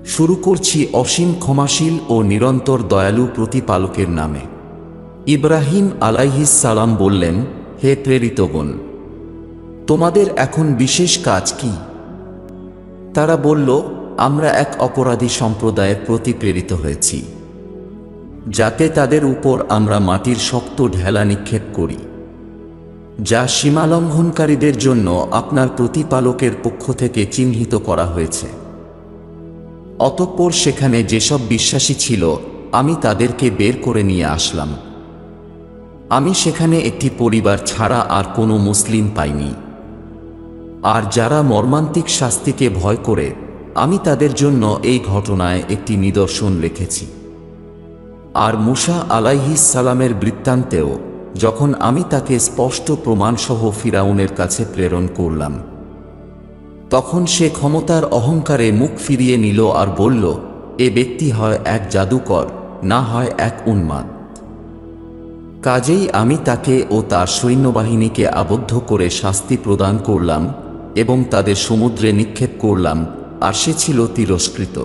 শুরু করছি অসীম ক্ষমাশীল ও নিরন্তর দয়ালু প্রতিপালকের নামে। ইব্রাহিম আলাইহিস সালাম বললেন, হে প্রেরিতগণ, তোমাদের এখন বিশেষ কাজ কি? তারা বলল, আমরা এক অপরাধী সম্প্রদায়ের প্রতি প্রেরিত হয়েছি, যাতে তাদের উপর আমরা মাটির শক্ত ঢেলা নিক্ষেপ করি, যা সীমালঙ্ঘনকারীদের জন্য আপনার প্রতিপালকের পক্ষ থেকে চিহ্নিত করা হয়েছে। অতঃপর সেখানে যেসব বিশ্বাসী ছিল আমি তাদেরকে বের করে নিয়ে আসলাম। আমি সেখানে একটি পরিবার ছাড়া আর কোনো মুসলিম পাইনি। আর যারা মর্মান্তিক শাস্তিকে ভয় করে, আমি তাদের জন্য এই ঘটনায় একটি নিদর্শন রেখেছি। আর মূসা আলাইহিস সালামের বৃত্তান্তেও, যখন আমি তাকে স্পষ্ট প্রমাণসহ ফিরাউনের কাছে প্রেরণ করলাম, তখন সে ক্ষমতার অহংকারে মুখ ফিরিয়ে নিল আর বলল, এ ব্যক্তি হয় এক জাদুকর, না হয় এক উন্মাদ। কাজেই আমি তাকে ও তার সৈন্যবাহিনীকে আবদ্ধ করে শাস্তি প্রদান করলাম এবং তাদের সমুদ্রে নিক্ষেপ করলাম, আর সে ছিল তিরস্কৃত।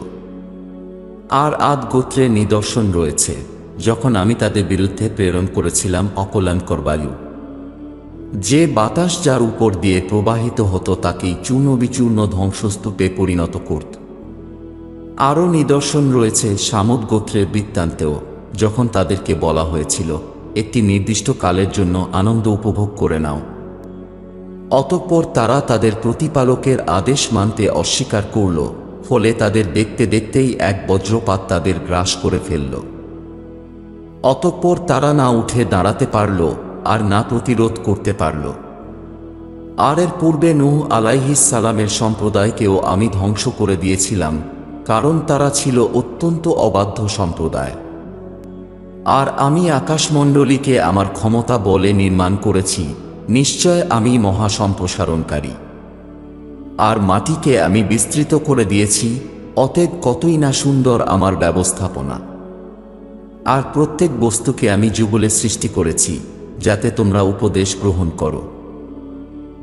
আর আদ গোত্রের নিদর্শন রয়েছে, যখন আমি তাদের বিরুদ্ধে প্রেরণ করেছিলাম অকল্যাণকর বায়ু, যে বাতাস যার উপর দিয়ে প্রবাহিত হতো তাকেই চূর্ণ বিচূর্ণ ধ্বংসস্তূপে পরিণত করত। আরও নিদর্শন রয়েছে সামুদ গোত্রের বৃত্তান্তেও, যখন তাদেরকে বলা হয়েছিল, একটি নির্দিষ্ট কালের জন্য আনন্দ উপভোগ করে নাও। অতঃপর তারা তাদের প্রতিপালকের আদেশ মানতে অস্বীকার করল, ফলে তাদের দেখতে দেখতেই এক বজ্রপাত তাদের গ্রাস করে ফেলল। অতঃপর তারা না উঠে দাঁড়াতে পারল আর না প্রতিরোধ করতে পারল। আর এর পূর্বে নূহ আলাইহিস সালামের সম্প্রদায়কেও আমি ধ্বংস করে দিয়েছিলাম, কারণ তারা ছিল অত্যন্ত অবাধ্য সম্প্রদায়। আর আমি আকাশমণ্ডলীকে আমার ক্ষমতা বলে নির্মাণ করেছি, নিশ্চয় আমি মহা সম্প্রসারণকারী। আর মাটিকে আমি বিস্তৃত করে দিয়েছি, অতএব কতই না সুন্দর আমার ব্যবস্থাপনা। আর প্রত্যেক বস্তুকে আমি যুগলে সৃষ্টি করেছি, যাতে তোমরা উপদেশ গ্রহণ করো।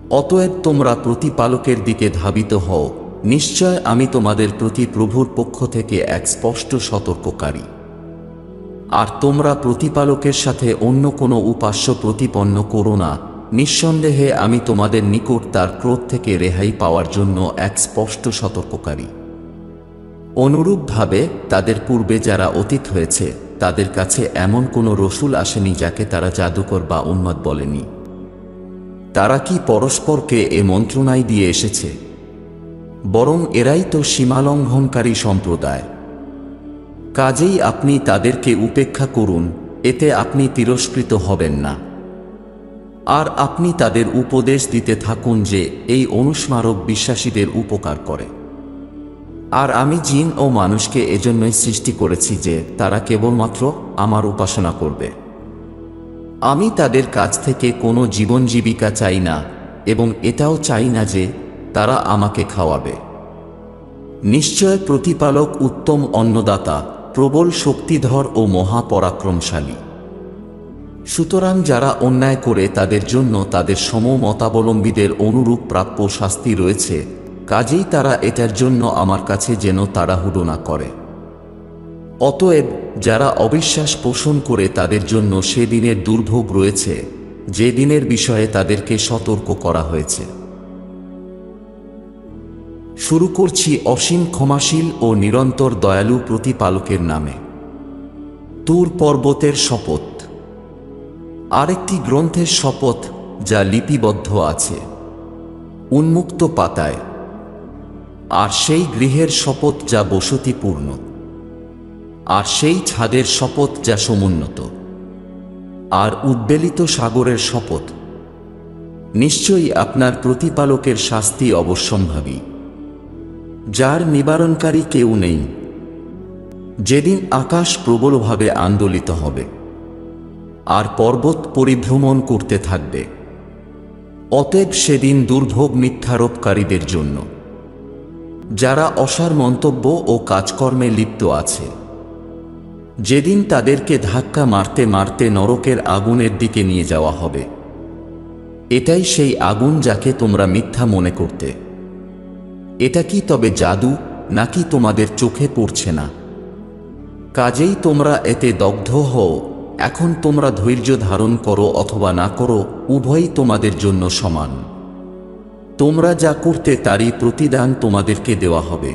অতএব তোমরা প্রতিপালকের দিকে ধাবিত হও, নিশ্চয় আমি তোমাদের প্রতি প্রভুর পক্ষ থেকে এক স্পষ্ট সতর্ককারী। আর তোমরা প্রতিপালকের সাথে অন্য কোনো উপাস্য প্রতিপন্ন করো না, নিঃসন্দেহে আমি তোমাদের নিকট তার ক্রোধ থেকে রেহাই পাওয়ার জন্য এক স্পষ্ট সতর্ককারী। অনুরূপভাবে তাদের পূর্বে যারা অতীত হয়েছে, তাদের কাছে এমন কোনো রসুল আসেনি যাকে তারা জাদুকর বা উন্মাদ বলেনি। তারা কি পরস্পরকে এ মন্ত্রণাই দিয়ে এসেছে? বরং এরাই তো সীমালঙ্ঘনকারী সম্প্রদায়। কাজেই আপনি তাদেরকে উপেক্ষা করুন, এতে আপনি তিরস্কৃত হবেন না। আর আপনি তাদের উপদেশ দিতে থাকুন যে এই অনুস্মারক বিশ্বাসীদের উপকার করে। আর আমি জিন ও মানুষকে এজন্যই সৃষ্টি করেছি যে তারা কেবলমাত্র আমার উপাসনা করবে। আমি তাদের কাছ থেকে কোনো জীবন জীবিকা চাই না, এবং এটাও চাই না যে তারা আমাকে খাওয়াবে। নিশ্চয় প্রতিপালক উত্তম অন্নদাতা, প্রবল শক্তিধর ও মহাপরাক্রমশালী। সুতরাং যারা অন্যায় করে তাদের জন্য তাদের সমমতাবলম্বীদের অনুরূপ প্রাপ্য শাস্তি রয়েছে, কাজেই তারা এটার জন্য আমার কাছে যেন তাড়াহুড়ো না করে। অতএব যারা অবিশ্বাস পোষণ করে তাদের জন্য সেদিনের দুর্ভোগ রয়েছে, যে দিনের বিষয়ে তাদেরকে সতর্ক করা হয়েছে। শুরু করছি অসীম ক্ষমাশীল ও নিরন্তর দয়ালু প্রতিপালকের নামে। তুর পর্বতের শপথ। আরেকটি গ্রন্থের শপথ যা লিপিবদ্ধ আছে উন্মুক্ত পাতায়। আর সেই গৃহের শপথ যা বসতিপূর্ণ। আর সেই ছাদের শপথ যা সমুন্নত। আর উদ্বেলিত সাগরের শপথ। নিশ্চয়ই আপনার প্রতিপালকের শাস্তি অবশ্যম্ভাবী, যার নিবারণকারী কেউ নেই। যেদিন আকাশ প্রবলভাবে আন্দোলিত হবে, আর পর্বত পরিভ্রমণ করতে থাকবে, অতএব সেদিন দুর্ভোগ মিথ্যারোপকারীদের জন্য, যারা অসার মন্তব্য ও কাজকর্মে লিপ্ত আছে। যেদিন তাদেরকে ধাক্কা মারতে মারতে নরকের আগুনের দিকে নিয়ে যাওয়া হবে। এটাই সেই আগুন যাকে তোমরা মিথ্যা মনে করতে। এটা কি তবে জাদু, নাকি তোমাদের চোখে পড়ছে না? কাজেই তোমরা এতে দগ্ধ হও। এখন তোমরা ধৈর্য ধারণ করো অথবা না করো, উভয়ই তোমাদের জন্য সমান। তোমরা যা করতে তারই প্রতিদান তোমাদেরকে দেওয়া হবে।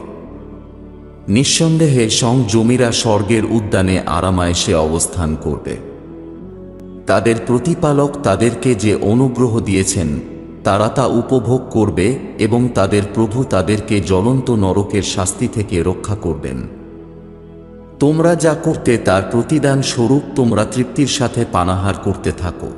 নিঃসন্দেহে সংযমীরা স্বর্গের উদ্যানে আরামায়েশে অবস্থান করবে। তাদের প্রতিপালক তাদেরকে যে অনুগ্রহ দিয়েছেন তারা তা উপভোগ করবে এবং তাদের প্রভু তাদেরকে জ্বলন্ত নরকের শাস্তি থেকে রক্ষা করবেন। তোমরা যা করতে তার প্রতিদান স্বরূপ তোমরা তৃপ্তির সাথে পানাহার করতে থাকো।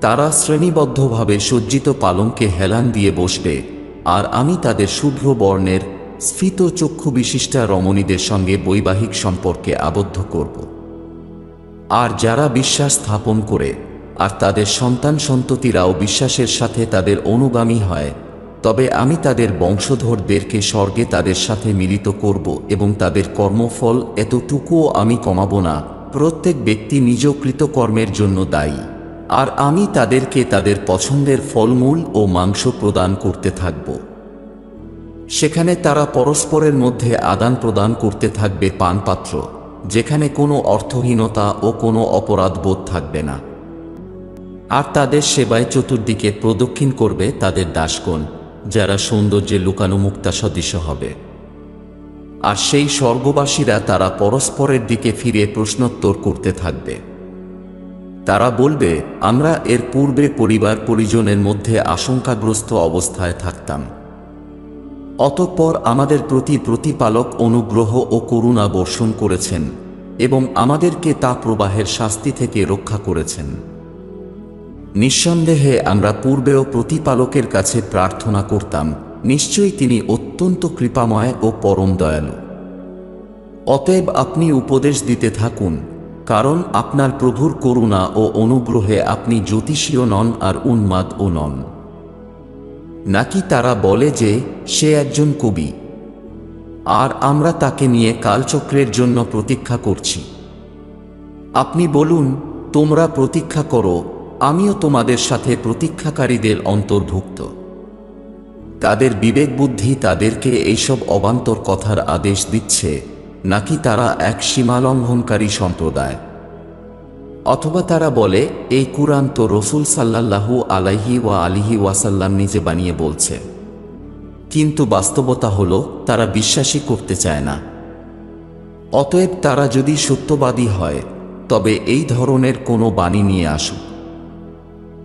তারা শ্রেণীবদ্ধভাবে সজ্জিত পালঙ্কে হেলান দিয়ে বসবে, আর আমি তাদের শুভ্র বর্ণের স্ফীত চক্ষু বিশিষ্টা রমণীদের সঙ্গে বৈবাহিক সম্পর্কে আবদ্ধ করব। আর যারা বিশ্বাস স্থাপন করে আর তাদের সন্তান সন্ততিরাও বিশ্বাসের সাথে তাদের অনুগামী হয়, তবে আমি তাদের বংশধরদেরকে স্বর্গে তাদের সাথে মিলিত করব এবং তাদের কর্মফল এতটুকুও আমি কমাব না। প্রত্যেক ব্যক্তি নিজ কৃতকর্মের জন্য দায়ী, আর আমি তাদেরকে তাদের পছন্দের ফলমূল ও মাংস প্রদান করতে থাকব। সেখানে তারা পরস্পরের মধ্যে আদান প্রদান করতে থাকবে পানপাত্র, যেখানে কোনো অর্থহীনতা ও কোনো অপরাধবোধ থাকবে না। আর তাদের সেবায় চতুর্দিকে প্রদক্ষিণ করবে তাদের দাসগণ, যারা সৌন্দর্যে লুকানো মুক্তা সদৃশ হবে। আর সেই স্বর্গবাসীরা তারা পরস্পরের দিকে ফিরে প্রশ্নোত্তর করতে থাকবে। তারা বলবে, আমরা এর পূর্বে পরিবার পরিজনের মধ্যে আশঙ্কাগ্রস্ত অবস্থায় থাকতাম। অতঃপর আমাদের প্রতি প্রতিপালক অনুগ্রহ ও করুণা বর্ষণ করেছেন এবং আমাদেরকে তা প্রবাহের শাস্তি থেকে রক্ষা করেছেন। নিঃসন্দেহে আমরা পূর্বেও প্রতিপালকের কাছে প্রার্থনা করতাম, নিশ্চয়ই তিনি অত্যন্ত কৃপাময় ও পরম দয়ালু। অতএব আপনি উপদেশ দিতে থাকুন, কারণ আপনার প্রভুর করুণা ও অনুগ্রহে আপনি জ্যোতিষীয় নন আর উন্মাদও নন। নাকি তারা বলে যে সে একজন কবি, আর আমরা তাকে নিয়ে কালচক্রের জন্য প্রতীক্ষা করছি। আপনি বলুন, তোমরা প্রতীক্ষা করো, আমিও তোমাদের সাথে প্রতীক্ষাকারীদের অন্তর্ভুক্ত। তাদের বিবেক বুদ্ধি তাদেরকে এইসব অবান্তর কথার আদেশ দিচ্ছে, নাকি তারা এক সীমালঙ্ঘনকারী সম্প্রদায়? অথবা তারা বলে, এই কুরআন তো রসুল সাল্লাল্লাহু আলাইহি ওয়াসাল্লাম নিজে বানিয়ে বলছে। কিন্তু বাস্তবতা হলো তারা বিশ্বাসই করতে চায় না। অতএব তারা যদি সত্যবাদী হয়, তবে এই ধরনের কোনো বাণী নিয়ে আসুক।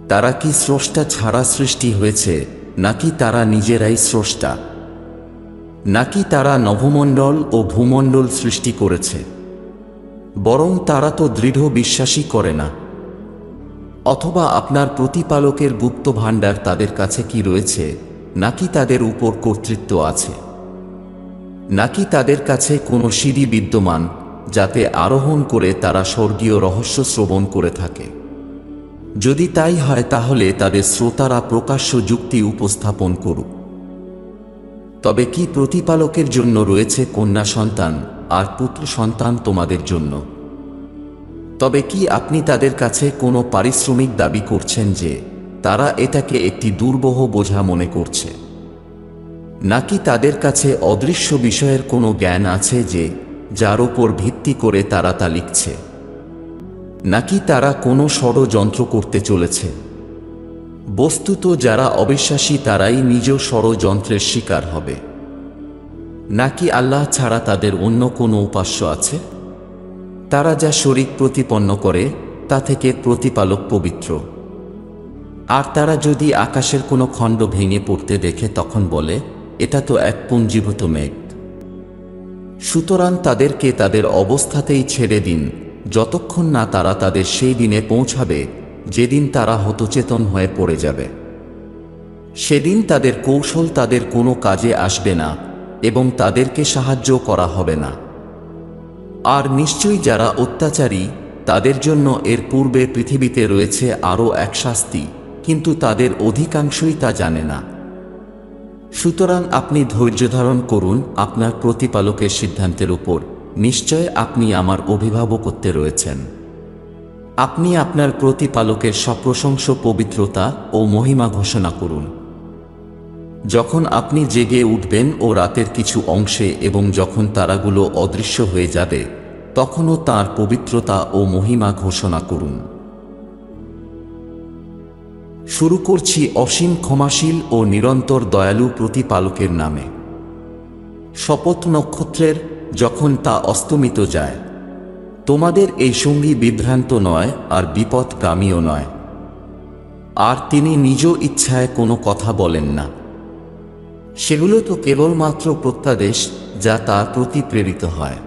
তারা কি স্রষ্টা ছাড়া সৃষ্টি হয়েছে, নাকি তারা নিজেরাই স্রষ্টা? নাকি তারা নভমণ্ডল ও ভূমণ্ডল সৃষ্টি করেছে? বরং তারা তো দৃঢ় বিশ্বাসই করে না। অথবা আপনার প্রতিপালকের গুপ্ত ভাণ্ডার তাদের কাছে কি রয়েছে, নাকি তাদের উপর কর্তৃত্ব আছে? নাকি তাদের কাছে কোনো সিঁড়ি বিদ্যমান, যাতে আরোহণ করে তারা স্বর্গীয় রহস্য শ্রবণ করে থাকে? যদি তাই হয়, তাহলে তাদের শ্রোতারা প্রকাশ্য যুক্তি উপস্থাপন করুক। তবে কি প্রতিপালকের জন্য রয়েছে কন্যা সন্তান, আর পুত্র সন্তান তোমাদের জন্য? তবে কি আপনি তাদের কাছে কোনো পারিশ্রমিক দাবি করছেন যে তারা এটাকে একটি দুর্বহ বোঝা মনে করছে? নাকি তাদের কাছে অদৃশ্য বিষয়ের কোনো জ্ঞান আছে যে যার ওপর ভিত্তি করে তারা তা লিখছে? নাকি তারা কোনো ষড়যন্ত্র করতে চলেছে? বস্তুত যারা অবিশ্বাসী তারাই নিজ ষড়যন্ত্রের শিকার হবে। নাকি আল্লাহ ছাড়া তাদের অন্য কোনো উপাস্য আছে? তারা যা শরীক প্রতিপন্ন করে তা থেকে প্রতিপালক পবিত্র। আর তারা যদি আকাশের কোনো খণ্ড ভেঙে পড়তে দেখে, তখন বলে, এটা তো এক পুঞ্জীভূত মেঘ। সুতরাং তাদেরকে তাদের অবস্থাতেই ছেড়ে দিন, যতক্ষণ না তারা তাদের সেই দিনে পৌঁছাবে যেদিন তারা হতচেতন হয়ে পড়ে যাবে। সেদিন তাদের কৌশল তাদের কোনো কাজে আসবে না এবং তাদেরকে সাহায্য করা হবে না। আর নিশ্চয়ই যারা অত্যাচারী, তাদের জন্য এর পূর্বে পৃথিবীতে রয়েছে আরও এক শাস্তি, কিন্তু তাদের অধিকাংশই তা জানে না। সুতরাং আপনি ধৈর্য ধারণ করুন আপনার প্রতিপালকের সিদ্ধান্তের উপর। নিশ্চয় আপনি আমার অভিভাবকত্বে রয়েছেন। আপনি আপনার প্রতিপালকের সপ্রশংস পবিত্রতা ও মহিমা ঘোষণা করুন। যখন আপনি জেগে উঠবেন ও রাতের কিছু অংশে এবং যখন তারাগুলো অদৃশ্য হয়ে যাবে, তখনও তাঁর পবিত্রতা ও মহিমা ঘোষণা করুন। শুরু করছি অসীম ক্ষমাশীল ও নিরন্তর দয়ালু প্রতিপালকের নামে। শপথ নক্ষত্রের, যখন তা অস্তমিত যায়। তোমাদের এই সঙ্গী বিভ্রান্ত নয় আর বিপদগামীও নয়। আর তিনি নিজ ইচ্ছায় কোনো কথা বলেন না। সেগুলো তো কেবলমাত্র প্রত্যাদেশ যা তার প্রতি প্রেরিত হয়।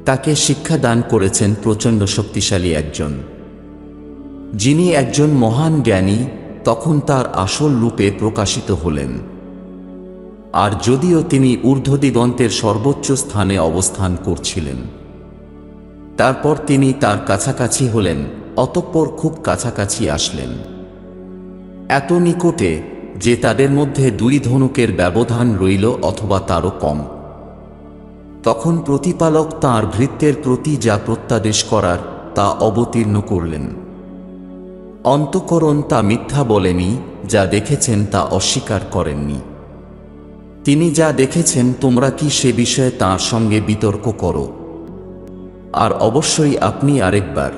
তাকে শিক্ষা দান করেছেন প্রচণ্ড শক্তিশালী একজন, যিনি একজন মহান জ্ঞানী, তখন তার আসল রূপে প্রকাশিত হলেন। আর যদিও তিনি ঊর্ধ্বদিগন্তের সর্বোচ্চ স্থানে অবস্থান করছিলেন, তারপর তিনি তার কাছাকাছি হলেন, অতঃপর খুব কাছাকাছি আসলেন, এত নিকটে যে তাদের মধ্যে 2 ধনুকের ব্যবধান রইল অথবা তারও কম। তখন প্রতিপালক তাঁর ভৃত্যের প্রতি যা প্রত্যাদেশ করার তা অবতীর্ণ করলেন। অন্তঃকরণ তা মিথ্যা বলেনি, যা দেখেছেন তা অস্বীকার করেননি। তিনি যা দেখেছেন তোমরা কি সে বিষয়ে তাঁর সঙ্গে বিতর্ক করো? আর অবশ্যই আপনি আরেকবার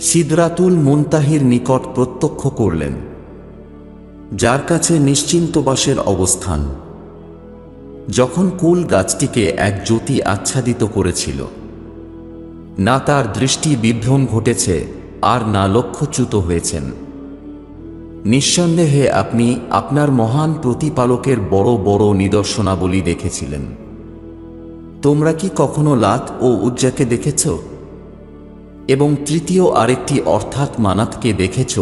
সিদরাতুল মুনতাহির নিকট প্রত্যক্ষ করলেন, যার কাছে নিশ্চিন্তবাসের অবস্থান, যখন কুল গাছটিকে এক জ্যোতি আচ্ছাদিত করেছিল। না তার দৃষ্টি বিভ্রম ঘটেছে আর না লক্ষ্যচ্যুত হয়েছেন। নিঃসন্দেহে আপনি আপনার মহান প্রতিপালকের বড় বড় নিদর্শনাবলী দেখেছিলেন। তোমরা কি কখনো লাত ও উজ্জাকে দেখেছ? এবং তৃতীয় আরেকটি অর্থাৎ মানাতকে দেখেছ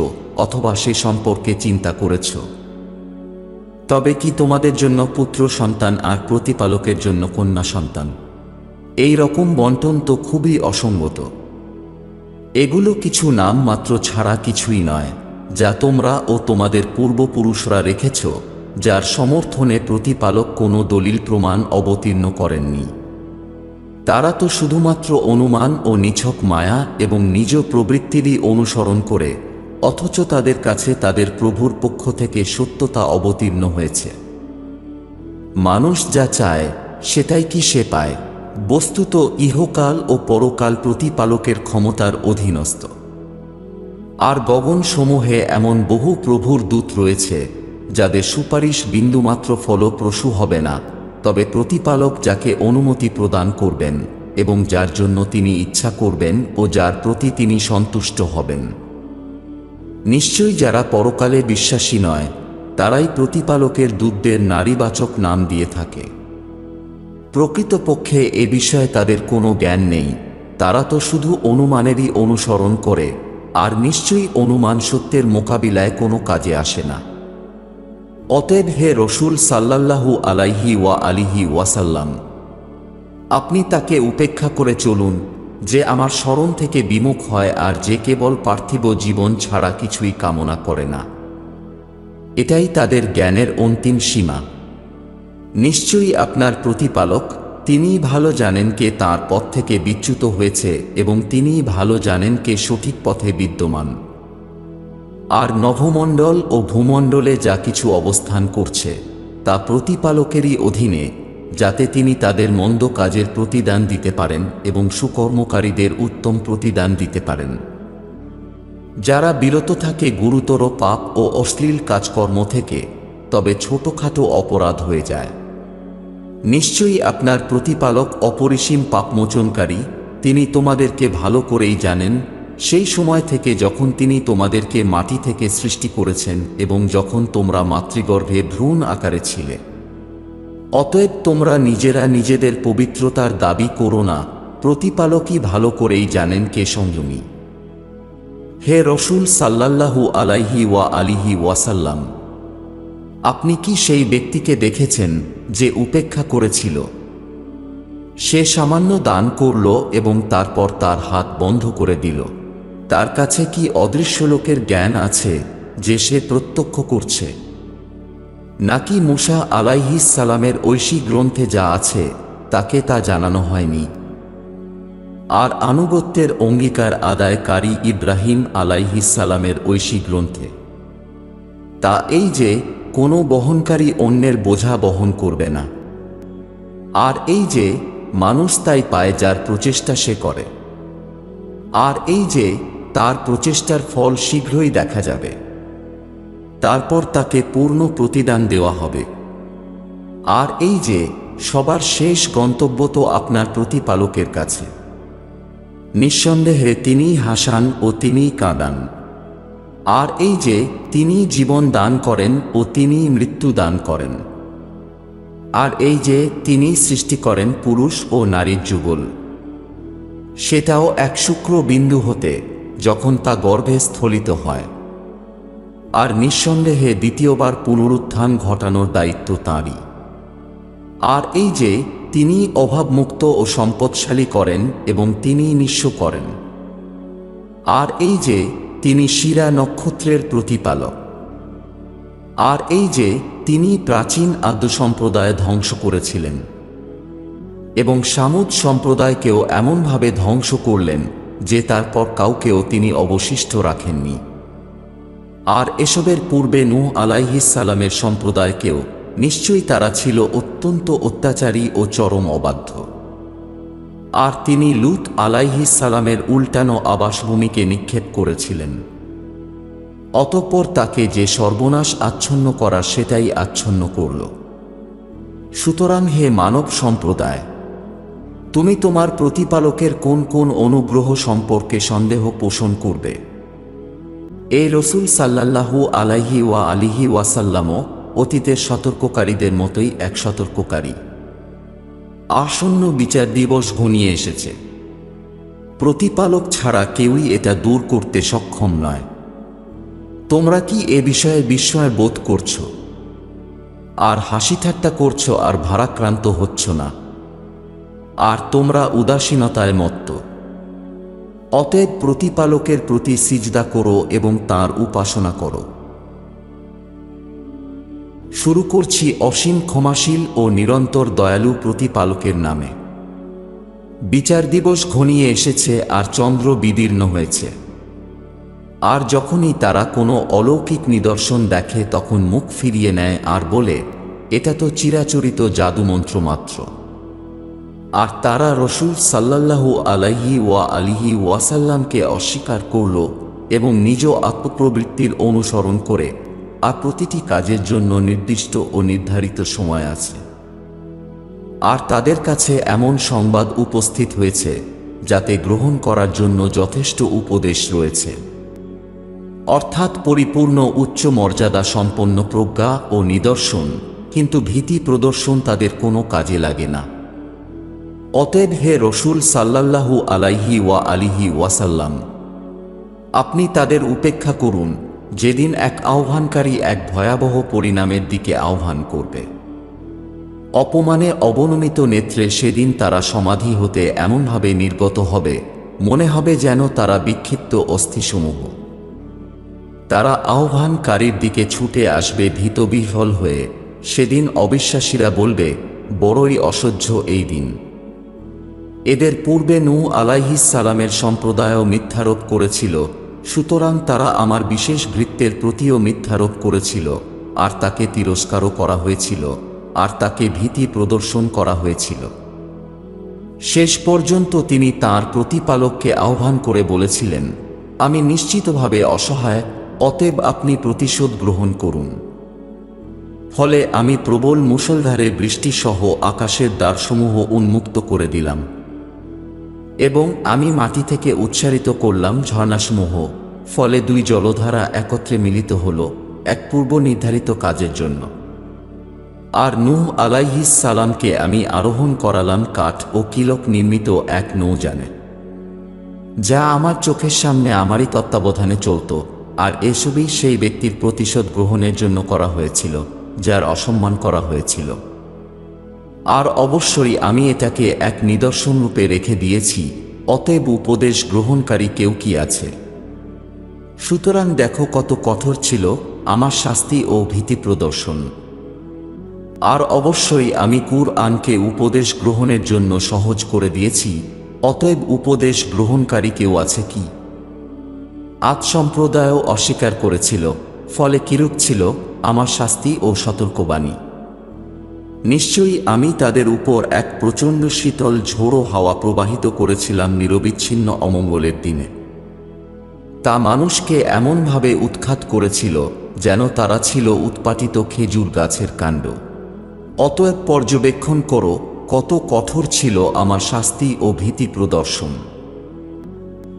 অথবা সে সম্পর্কে চিন্তা করেছ? তবে কি তোমাদের জন্য পুত্র সন্তান আর প্রতিপালকের জন্য কন্যা সন্তান? এই রকম বন্টন তো খুবই অসঙ্গত। এগুলো কিছু নাম মাত্র ছাড়া কিছুই নয়, যা তোমরা ও তোমাদের পূর্বপুরুষরা রেখেছ, যার সমর্থনে প্রতিপালক কোনো দলিল প্রমাণ অবতীর্ণ করেননি। তারা তো শুধুমাত্র অনুমান ও নিছক মায়া এবং নিজ প্রবৃত্তিরই অনুসরণ করে, অথচ তাদের কাছে তাদের প্রভুর পক্ষ থেকে সত্যতা অবতীর্ণ হয়েছে। মানুষ যা চায় সেটাই কি সে পায়? বস্তুত ইহকাল ও পরকাল প্রতিপালকের ক্ষমতার অধীনস্থ। আর গগনসমূহে এমন বহু প্রভুর দূত রয়েছে, যাদের সুপারিশ বিন্দুমাত্র ফলপ্রসূ হবে না, তবে প্রতিপালক যাকে অনুমতি প্রদান করবেন এবং যার জন্য তিনি ইচ্ছা করবেন ও যার প্রতি তিনি সন্তুষ্ট হবেন। নিশ্চয়ই যারা পরকালে বিশ্বাসী নয়, তারাই প্রতিপালকের দূতদের নারীবাচক নাম দিয়ে থাকে। প্রকৃতপক্ষে এ বিষয়ে তাদের কোনো জ্ঞান নেই, তারা তো শুধু অনুমানেরই অনুসরণ করে, আর নিশ্চয়ই অনুমান সত্যের মোকাবিলায় কোনো কাজে আসে না। অতএব হে রসূল সাল্লাল্লাহু আলাইহি ওয়া আলিহি ওয়াসাল্লাম, আপনি তাকে উপেক্ষা করে চলুন যে আমার স্মরণ থেকে বিমুখ হয় আর যে কেবল পার্থিব জীবন ছাড়া কিছুই কামনা করে না। এটাই তাদের জ্ঞানের অন্তিম সীমা। নিশ্চয়ই আপনার প্রতিপালক, তিনিই ভালো জানেন কে তাঁর পথ থেকে বিচ্যুত হয়েছে এবং তিনিই ভালো জানেন কে সঠিক পথে বিদ্যমান। আর নভমণ্ডল ও ভূমণ্ডলে যা কিছু অবস্থান করছে তা প্রতিপালকেরই অধীনে, যাতে তিনি তাদের মন্দ কাজের প্রতিদান দিতে পারেন এবং সুকর্মকারীদের উত্তম প্রতিদান দিতে পারেন। যারা বিরত থাকে গুরুতর পাপ ও অশ্লীল কাজকর্ম থেকে, তবে ছোটখাটো অপরাধ হয়ে যায়। নিশ্চয়ই আপনার প্রতিপালক অপরিসীম পাপমোচনকারী, তিনি তোমাদেরকে ভালো করেই জানেন, সেই সময় থেকে যখন তিনি তোমাদেরকে মাটি থেকে সৃষ্টি করেছেন এবং যখন তোমরা মাতৃগর্ভে ভ্রূণ আকারে ছিলে। অতএব তোমরা নিজেরা নিজেদের পবিত্রতার দাবি করো না, প্রতিপালকই ভালো করেই জানেন কে সংযমী। হে রসূল সাল্লাল্লাহু আলাইহি ওয়া আলিহি ওয়াসাল্লাম, আপনি কি সেই ব্যক্তিকে দেখেছেন যে উপেক্ষা করেছিল? সে সামান্য দান করল এবং তারপর তার হাত বন্ধ করে দিল। তার কাছে কি অদৃশ্য লোকের জ্ঞান আছে যে সে প্রত্যক্ষ করছে? নাকি মূসা আলাইহিস সালামের ঐশী গ্রন্থে যা আছে তাকে তা জানানো হয়নি? আর আনুগত্যের অঙ্গীকার আদায়কারী ইব্রাহিম আলাইহিস সালামের ঐশী গ্রন্থে তা এই যে কোনো বহনকারী অন্যের বোঝা বহন করবে না। আর এই যে মানুষ তাই পায় যার প্রচেষ্টা সে করে, আর এই যে তার প্রচেষ্টার ফল শীঘ্রই দেখা যাবে, তারপর তাকে পূর্ণ প্রতিদান দেওয়া হবে। আর এই যে সবার শেষ গন্তব্য তো আপনার প্রতিপালকের কাছে। নিঃসন্দেহে তিনিই হাসান ও তিনিই কাঁদান। আর এই যে তিনি জীবন দান করেন ও তিনি মৃত্যু দান করেন। আর এই যে তিনি সৃষ্টি করেন পুরুষ ও নারীর যুগল, সেটাও এক শুক্র বিন্দু হতে, যখন তা গর্ভে স্থলিত হয়। আর নিঃসন্দেহে দ্বিতীয়বার পুনরুত্থান ঘটানোর দায়িত্ব তাঁরই। আর এই যে তিনি অভাবমুক্ত ও সম্পদশালী করেন এবং তিনি নিঃস্ব করেন। আর এই যে তিনি শিরা নক্ষত্রের প্রতিপালক। আর এই যে তিনি প্রাচীন আদ্য সম্প্রদায় ধ্বংস করেছিলেন এবং সামুদ সম্প্রদায়কেও এমনভাবে ধ্বংস করলেন যে তারপর কাউকেও তিনি অবশিষ্ট রাখেননি। আর এসবের পূর্বে নূহ আলাইহিস সালামের সম্প্রদায়কেও নিশ্চয়ই তারা ছিল অত্যন্ত অত্যাচারী ও চরম অবাধ্য। আর তিনি লূত আলাইহিস সালামের উল্টানো আবাসভূমিকে নিক্ষেপ করেছিলেন। অতঃপর তাকে যে সর্বনাশ আচ্ছন্ন করা সেটাই আচ্ছন্ন করল। সুতরাং হে মানব সম্প্রদায়, তুমি তোমার প্রতিপালকের কোন কোন অনুগ্রহ সম্পর্কে সন্দেহ পোষণ করবে? এই রসুল সাল্লাল্লাহু আলাইহি ওয়া আলিহি ওয়াসাল্লামও অতীতের সতর্ককারীদের মতোই এক সতর্ককারী। আসন্ন বিচার দিবস ঘনিয়ে এসেছে। প্রতিপালক ছাড়া কেউই এটা দূর করতে সক্ষম নয়। তোমরা কি এ বিষয়ে বিস্ময় বোধ করছো আর হাসি ঠাট্টা করছো আর ভারাক্রান্ত হচ্ছ না? আর তোমরা উদাসীনতায় মত্ত। অতএব প্রতিপালকের প্রতি সিজদা করো এবং তাঁর উপাসনা করো। শুরু করছি অসীম ক্ষমাশীল ও নিরন্তর দয়ালু প্রতিপালকের নামে। বিচার দিবস ঘনিয়ে এসেছে আর চন্দ্র বিদীর্ণ হয়েছে। আর যখনই তারা কোনো অলৌকিক নিদর্শন দেখে তখন মুখ ফিরিয়ে নেয় আর বলে, এটা তো চিরাচরিত জাদুমন্ত্র মাত্র। আর তারা রসুল সাল্লাল্লাহু আলাইহি ওয়া আলিহি ওয়াসাল্লামকে অস্বীকার করল এবং নিজ আত্মপ্রবৃত্তির অনুসরণ করে। আর প্রতিটি কাজের জন্য নির্দিষ্ট ও নির্ধারিত সময় আছে। আর তাদের কাছে এমন সংবাদ উপস্থিত হয়েছে যাতে গ্রহণ করার জন্য যথেষ্ট উপদেশ রয়েছে, অর্থাৎ পরিপূর্ণ উচ্চ মর্যাদা সম্পন্ন প্রজ্ঞা ও নিদর্শন, কিন্তু ভীতি প্রদর্শন তাদের কোনো কাজে লাগে না। অতএব হে রসুল সাল্লাল্লাহু আলাইহি ওয়া আলিহি ওয়াসাল্লাম, আপনি তাদের উপেক্ষা করুন যেদিন এক আহ্বানকারী এক ভয়াবহ পরিণামের দিকে আহ্বান করবে। অপমানে অবনমিত নেত্রে সেদিন তারা সমাধি হতে এমনভাবে নির্গত হবে, মনে হবে যেন তারা বিক্ষিপ্ত অস্থিসমূহ। তারা আহ্বানকারীর দিকে ছুটে আসবে ভীতবিহ্বল হয়ে। সেদিন অবিশ্বাসীরা বলবে, বড়ই অসহ্য এই দিন। এদের পূর্বে নূহ আলাইহিস সালামের সম্প্রদায়ও মিথ্যারোপ করেছিল, সুতরাং তারা আমার বিশেষ ভৃত্যের প্রতিও মিথ্যারোপ করেছিল, আর তাকে তিরস্কারও করা হয়েছিল, আর তাকে ভীতি প্রদর্শন করা হয়েছিল। শেষ পর্যন্ত তিনি তাঁর প্রতিপালককে আহ্বান করে বলেছিলেন, আমি নিশ্চিতভাবে অসহায়, অতএব আপনি প্রতিশোধ গ্রহণ করুন। ফলে আমি প্রবল মুষলধারে বৃষ্টিসহ আকাশের দ্বারসমূহ উন্মুক্ত করে দিলাম এবং আমি মাটি থেকে উচ্চারিত করলাম ঝর্ণাসমূহ। ফলে দুই জলধারা একত্রে মিলিত হল এক পূর্ব নির্ধারিত কাজের জন্য। আর নূহ আলাইহিস সালামকে আমি আরোহণ করালাম কাঠ ও কিলক নির্মিত এক নৌযানে, যা আমার চোখের সামনে আমারই তত্ত্বাবধানে চলত। আর এসবই সেই ব্যক্তির প্রতিশোধ গ্রহণের জন্য করা হয়েছিল যার অসম্মান করা হয়েছিল। আর অবশ্যই আমি এটাকে এক নিদর্শন রূপে রেখে দিয়েছি, অতএব উপদেশ গ্রহণকারী কেউ কি আছে? সুতরাং দেখো কত কঠোর ছিল আমার শাস্তি ও ভীতি প্রদর্শন। আর অবশ্যই আমি কুরআনকে উপদেশ গ্রহণের জন্য সহজ করে দিয়েছি, অতএব উপদেশ গ্রহণকারী কেউ আছে কি? আদ সম্প্রদায়ও অস্বীকার করেছিল, ফলে কিরূপ ছিল আমার শাস্তি ও সতর্কবাণী। নিশ্চয়ই আমি তাদের উপর এক প্রচণ্ড শীতল ঝোড়ো হাওয়া প্রবাহিত করেছিলাম নিরবিচ্ছিন্ন অমঙ্গলের দিনে। তা মানুষকে এমনভাবে উৎখাত করেছিল যেন তারা ছিল উৎপাটিত খেজুর গাছের কাণ্ড। অতএব পর্যবেক্ষণ করো কত কঠোর ছিল আমার শাস্তি ও ভীতি প্রদর্শন।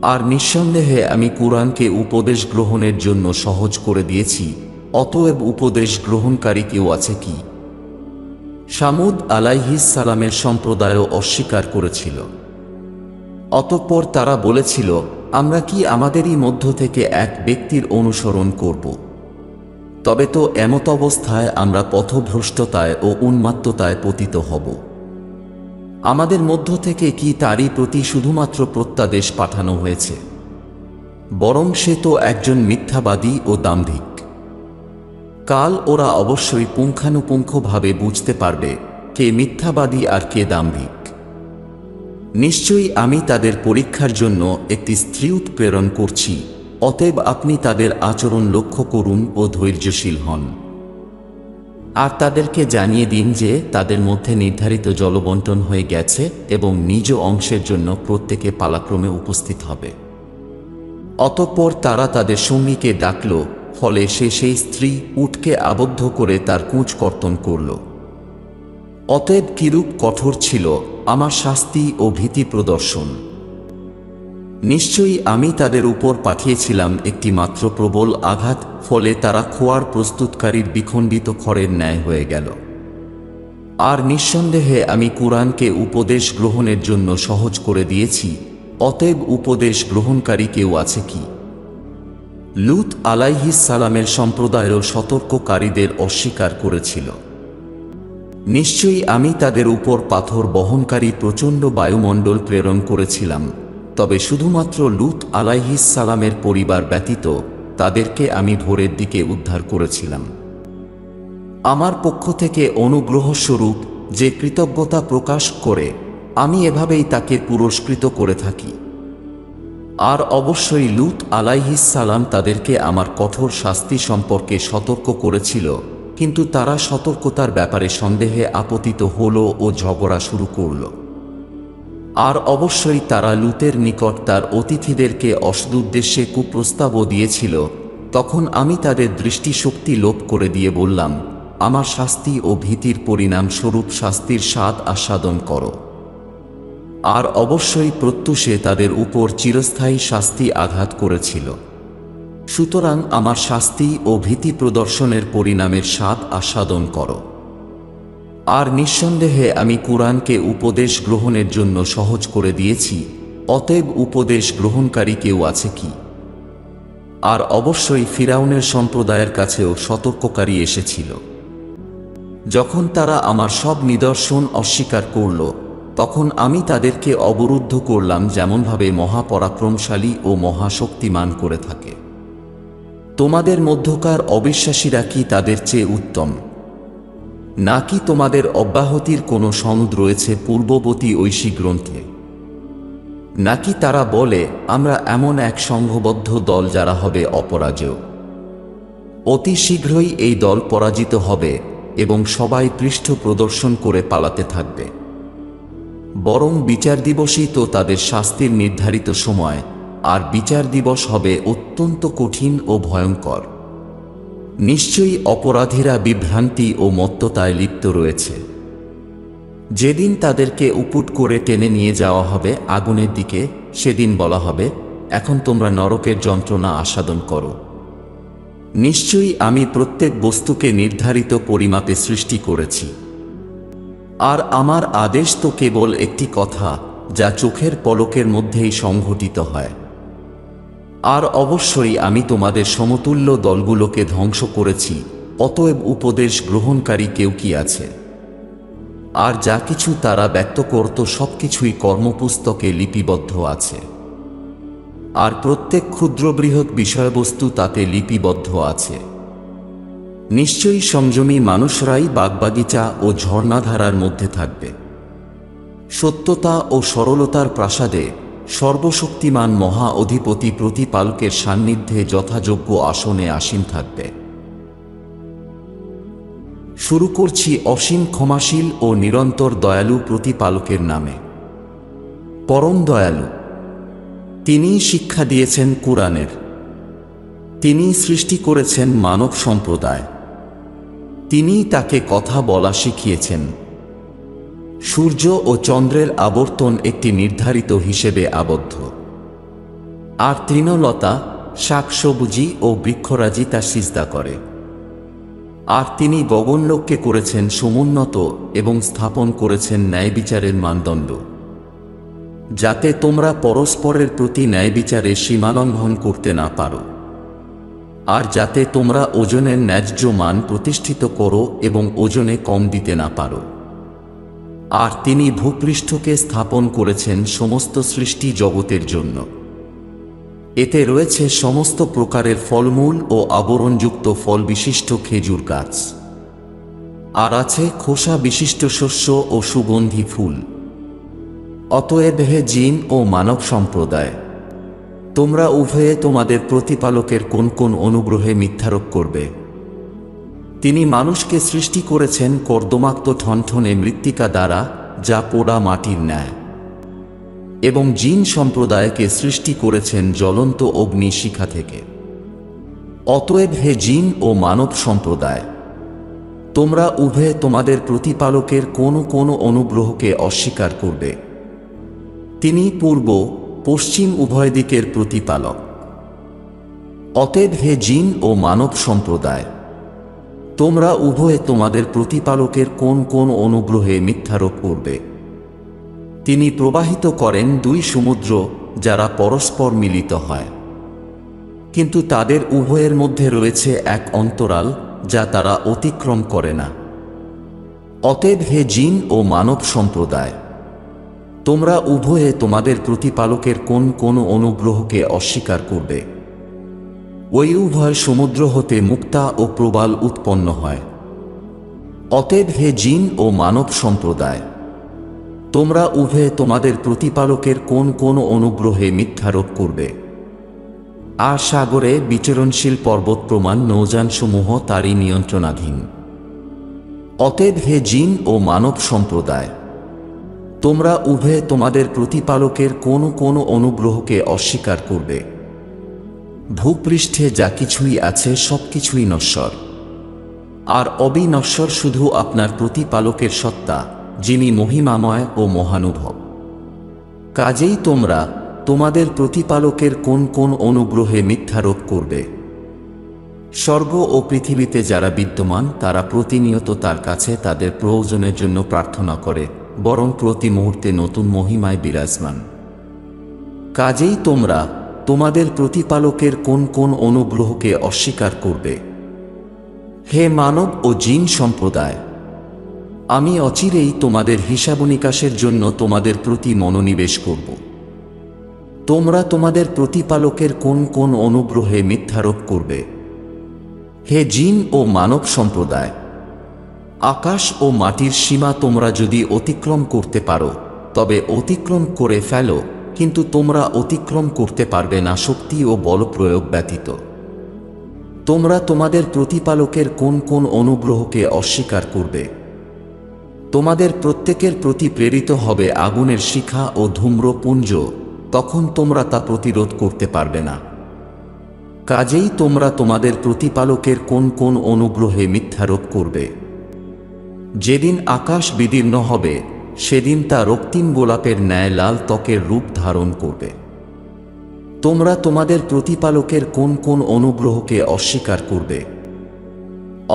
আর নিঃসন্দেহে আমি কুরআনকে উপদেশ গ্রহণের জন্য সহজ করে দিয়েছি, অতএব উপদেশ গ্রহণকারী কেউ আছে কি? সামুদ আলাইহিস সালামের সম্প্রদায়ও অস্বীকার করেছিল। অতঃপর তারা বলেছিল, আমরা কি আমাদেরই মধ্য থেকে এক ব্যক্তির অনুসরণ করব? তবে তো এমত অবস্থায় আমরা পথভ্রষ্টতায় ও উন্মাত্ততায় পতিত হব। আমাদের মধ্য থেকে কি তারই প্রতি শুধুমাত্র প্রত্যাদেশ পাঠানো হয়েছে? বরং সে তো একজন মিথ্যাবাদী ও দাম্ভিক। কাল ওরা অবশ্যই পুঙ্খানুপুঙ্খভাবে বুঝতে পারবে কে মিথ্যাবাদী আর কে দাম্ভিক। নিশ্চয়ই আমি তাদের পরীক্ষার জন্য একটি স্ত্রী প্রেরণ করছি, অতএব আপনি তাদের আচরণ লক্ষ্য করুন ও ধৈর্যশীল হন। আর তাদেরকে জানিয়ে দিন যে তাদের মধ্যে নির্ধারিত জলবণ্টন হয়ে গেছে এবং নিজ অংশের জন্য প্রত্যেকে পালাক্রমে উপস্থিত হবে। অতঃপর তারা তাদের সঙ্গীকে ডাকল, ফলে সে সেই স্ত্রী উটকে আবদ্ধ করে তার কুঁচ কর্তন করল। অতএব কিরূপ কঠোর ছিল আমার শাস্তি ও ভীতি প্রদর্শন। নিশ্চয়ই আমি তাদের উপর পাঠিয়েছিলাম একটি মাত্র প্রবল আঘাত, ফলে তারা খোয়ার প্রস্তুতকারীর বিখণ্ডিত খড়ের ন্যায় হয়ে গেল। আর নিঃসন্দেহে আমি কুরআনকে উপদেশ গ্রহণের জন্য সহজ করে দিয়েছি, অতএব উপদেশ গ্রহণকারী কেউ আছে কি? লূত আলাইহিস সালামের সম্প্রদায়ও সতর্ককারীদের অস্বীকার করেছিল। নিশ্চয়ই আমি তাদের উপর পাথর বহনকারী প্রচণ্ড বায়ুমণ্ডল প্রেরণ করেছিলাম, তবে শুধুমাত্র লূত আলাইহিস সালামের পরিবার ব্যতীত তাদেরকে আমি ভোরের দিকে উদ্ধার করেছিলাম। আমার পক্ষ থেকে অনুগ্রহস্বরূপ যে কৃতজ্ঞতা প্রকাশ করে আমি এভাবেই তাকে পুরস্কৃত করে থাকি। আর অবশ্যই লূত আলাইহিস সালাম তাদেরকে আমার কঠোর শাস্তি সম্পর্কে সতর্ক করেছিল, কিন্তু তারা সতর্কতার ব্যাপারে সন্দেহে আপতিত হল ও ঝগড়া শুরু করল। আর অবশ্যই তারা লূতের নিকট তার অতিথিদেরকে অসদুদ্দেশ্যে কুপ্রস্তাবও দিয়েছিল। তখন আমি তাদের দৃষ্টিশক্তি লোপ করে দিয়ে বললাম, আমার শাস্তি ও ভীতির পরিণাম স্বরূপ শাস্তির স্বাদ আস্বাদন করো। আর অবশ্যই প্রত্যুষে তাদের উপর চিরস্থায়ী শাস্তি আঘাত করেছিল। সুতরাং আমার শাস্তি ও ভীতি প্রদর্শনের পরিণামের স্বাদ আস্বাদন করো। আর নিঃসন্দেহে আমি কুরআনকে উপদেশ গ্রহণের জন্য সহজ করে দিয়েছি, অতএব উপদেশ গ্রহণকারী কেউ আছে কি? আর অবশ্যই ফিরাউনের সম্প্রদায়ের কাছেও সতর্ককারী এসেছিল। যখন তারা আমার সব নিদর্শন অস্বীকার করল, তখন আমি তাদেরকে অবরুদ্ধ করলাম যেমনভাবে মহাপরাক্রমশালী ও মহাশক্তিমান করে থাকে। তোমাদের মধ্যকার অবিশ্বাসীরা কি তাদের চেয়ে উত্তম? নাকি তোমাদের অব্যাহতির কোনো সনদ রয়েছে পূর্ববর্তী ঐশী গ্রন্থে? নাকি তারা বলে, আমরা এমন এক সংঘবদ্ধ দল যারা হবে অপরাজেয়। অতি শীঘ্রই এই দল পরাজিত হবে এবং সবাই পৃষ্ঠ প্রদর্শন করে পালাতে থাকবে। বরং বিচার দিবসই তো তাদের শাস্তির নির্ধারিত সময়, আর বিচার দিবস হবে অত্যন্ত কঠিন ও ভয়ঙ্কর। নিশ্চয়ই অপরাধীরা বিভ্রান্তি ও মত্ততায় লিপ্ত রয়েছে। যেদিন তাদেরকে উপুট করে টেনে নিয়ে যাওয়া হবে আগুনের দিকে, সেদিন বলা হবে, এখন তোমরা নরকের যন্ত্রণা আস্বাদন করো। নিশ্চয়ই আমি প্রত্যেক বস্তুকে নির্ধারিত পরিমাপে সৃষ্টি করেছি। আর আমার আদেশ তো কেবল একটি কথা, যা চোখের পলকের মধ্যেই সংঘটিত হয়। আর অবশ্যই আমি তোমাদের সমতুল্য দলগুলোকে ধ্বংস করেছি, অতএব উপদেশ গ্রহণকারী কেউ কি আছে? আর যা কিছু তারা ব্যক্ত করত সবকিছুই কর্মপুস্তকে লিপিবদ্ধ আছে। আর প্রত্যেক ক্ষুদ্র বৃহৎ বিষয়বস্তু তাতে লিপিবদ্ধ আছে। নিশ্চয়ই সংযমী মানুষরাই বাগবাগিচা ও ঝর্ণাধারার মধ্যে থাকবে। সত্যতা ও সরলতার প্রাসাদে সর্বশক্তিমান মহা অধিপতি প্রতিপালকের সান্নিধ্যে যথাযোগ্য আসনে আসীন থাকবে। শুরু করছি অসীম ক্ষমাশীল ও নিরন্তর দয়ালু প্রতিপালকের নামে। পরম দয়ালু, তিনিই শিক্ষা দিয়েছেন কুরআনের। তিনিই সৃষ্টি করেছেন মানব সম্প্রদায়। তিনিই তাকে কথা বলা শিখিয়েছেন। সূর্য ও চন্দ্রের আবর্তন একটি নির্ধারিত হিসেবে আবদ্ধ, আর তৃণলতা, শাকসবজি ও বৃক্ষরাজি তা সিজদা করে। আর তিনি গগনলোককে করেছেন সমুন্নত এবং স্থাপন করেছেন ন্যায় বিচারের মানদণ্ড, যাতে তোমরা পরস্পরের প্রতি ন্যায় বিচারে সীমালঙ্ঘন করতে না পারো, আর যাতে তোমরা ওজনের ন্যায্য মান প্রতিষ্ঠিত করো এবং ওজনে কম দিতে না পারো। আর তিনি ভূপৃষ্ঠকে স্থাপন করেছেন সমস্ত সৃষ্টি জগতের জন্য। এতে রয়েছে সমস্ত প্রকারের ফলমূল ও আবরণযুক্ত ফল বিশিষ্ট খেজুর গাছ, আর আছে খোসা বিশিষ্ট শস্য ও সুগন্ধি ফুল। অতএব হে জিন ও মানব সম্প্রদায়, তোমরা উভয়ে তোমাদের প্রতিপালকের কোন কোন অনুগ্রহে মিথ্যারোপ করবে। তিনি মানুষকে সৃষ্টি করেছেন কর্দমাক্ত ঠনঠনে মৃত্তিকা দ্বারা, যা পোড়া মাটির ন্যায়, এবং জিন সম্প্রদায়কে সৃষ্টি করেছেন জ্বলন্ত অগ্নি শিখা থেকে। অতএব হে জিন ও মানব সম্প্রদায়, তোমরা উভয়ে তোমাদের প্রতিপালকের কোন কোন অনুগ্রহকে অস্বীকার করবে। তিনি পূর্ব পশ্চিম উভয় দিকের প্রতিপালক। অতএব হে জিন ও মানব সম্প্রদায়, তোমরা উভয়ে তোমাদের প্রতিপালকের কোন কোন অনুগ্রহে মিথ্যারোপ করবে। তিনি প্রবাহিত করেন দুই সমুদ্র, যারা পরস্পর মিলিত হয়, কিন্তু তাদের উভয়ের মধ্যে রয়েছে এক অন্তরাল, যা তারা অতিক্রম করে না। অতএব হে জিন ও মানব সম্প্রদায়, তোমরা উভয়ে তোমাদের প্রতিপালকের কোন কোন অনুগ্রহকে অস্বীকার করবে। ওই উভয় সমুদ্র হতে মুক্তা ও প্রবাল উৎপন্ন হয়। অতএব হে জিন ও মানব সম্প্রদায়, তোমরা উভয়ে তোমাদের প্রতিপালকের কোন কোন অনুগ্রহে মিথ্যারোপ করবে। আর সাগরে বিচরণশীল পর্বত প্রমাণ নৌযানসমূহ তারই নিয়ন্ত্রণাধীন। অতএব হে জিন ও মানব সম্প্রদায়, তোমরা উভয়ে তোমাদের প্রতিপালকের কোন কোন অনুগ্রহকে অস্বীকার করবে। ভূপৃষ্ঠে যা কিছুই আছে সবকিছুই নশ্বর, আর অবিনশ্বর শুধু আপনার প্রতিপালকের সত্তা, যিনি মহিমাময় ও মহানুভব। কাজেই তোমরা তোমাদের প্রতিপালকের কোন কোন অনুগ্রহে মিথ্যারোপ করবে। স্বর্গ ও পৃথিবীতে যারা বিদ্যমান তারা প্রতিনিয়ত তার কাছে তাদের প্রয়োজনের জন্য প্রার্থনা করে, বরং প্রতি মুহূর্তে নতুন মহিমায় বিরাজমান। কাজেই তোমরা তোমাদের প্রতিপালকের কোন কোন অনুগ্রহকে অস্বীকার করবে। হে মানব ও জিন সম্প্রদায়, আমি অচিরেই তোমাদের হিসাবনিকাশের জন্য তোমাদের প্রতি মনোনিবেশ করব। তোমরা তোমাদের প্রতিপালকের কোন কোন অনুগ্রহে মিথ্যারোপ করবে। হে জিন ও মানব সম্প্রদায়, আকাশ ও মাটির সীমা তোমরা যদি অতিক্রম করতে পারো তবে অতিক্রম করে ফেলো, কিন্তু তোমরা অতিক্রম করতে পারবে না শক্তি ও বল প্রয়োগ ব্যতীত। তোমরা তোমাদের প্রতিপালকের কোন কোন অনুগ্রহকে অস্বীকার করবে। তোমাদের প্রত্যেকের প্রতি প্রেরিত হবে আগুনের শিখা ও ধূম্রপুঞ্জ, তখন তোমরা তা প্রতিরোধ করতে পারবে না। কাজেই তোমরা তোমাদের প্রতিপালকের কোন কোন অনুগ্রহে মিথ্যারোপ করবে। যেদিন আকাশ বিদীর্ণ হবে সেদিন তা রক্তিম গোলাপের ন্যায় লাল ত্বকের রূপ ধারণ করবে। তোমরা তোমাদের প্রতিপালকের কোন কোন অনুগ্রহকে অস্বীকার করবে।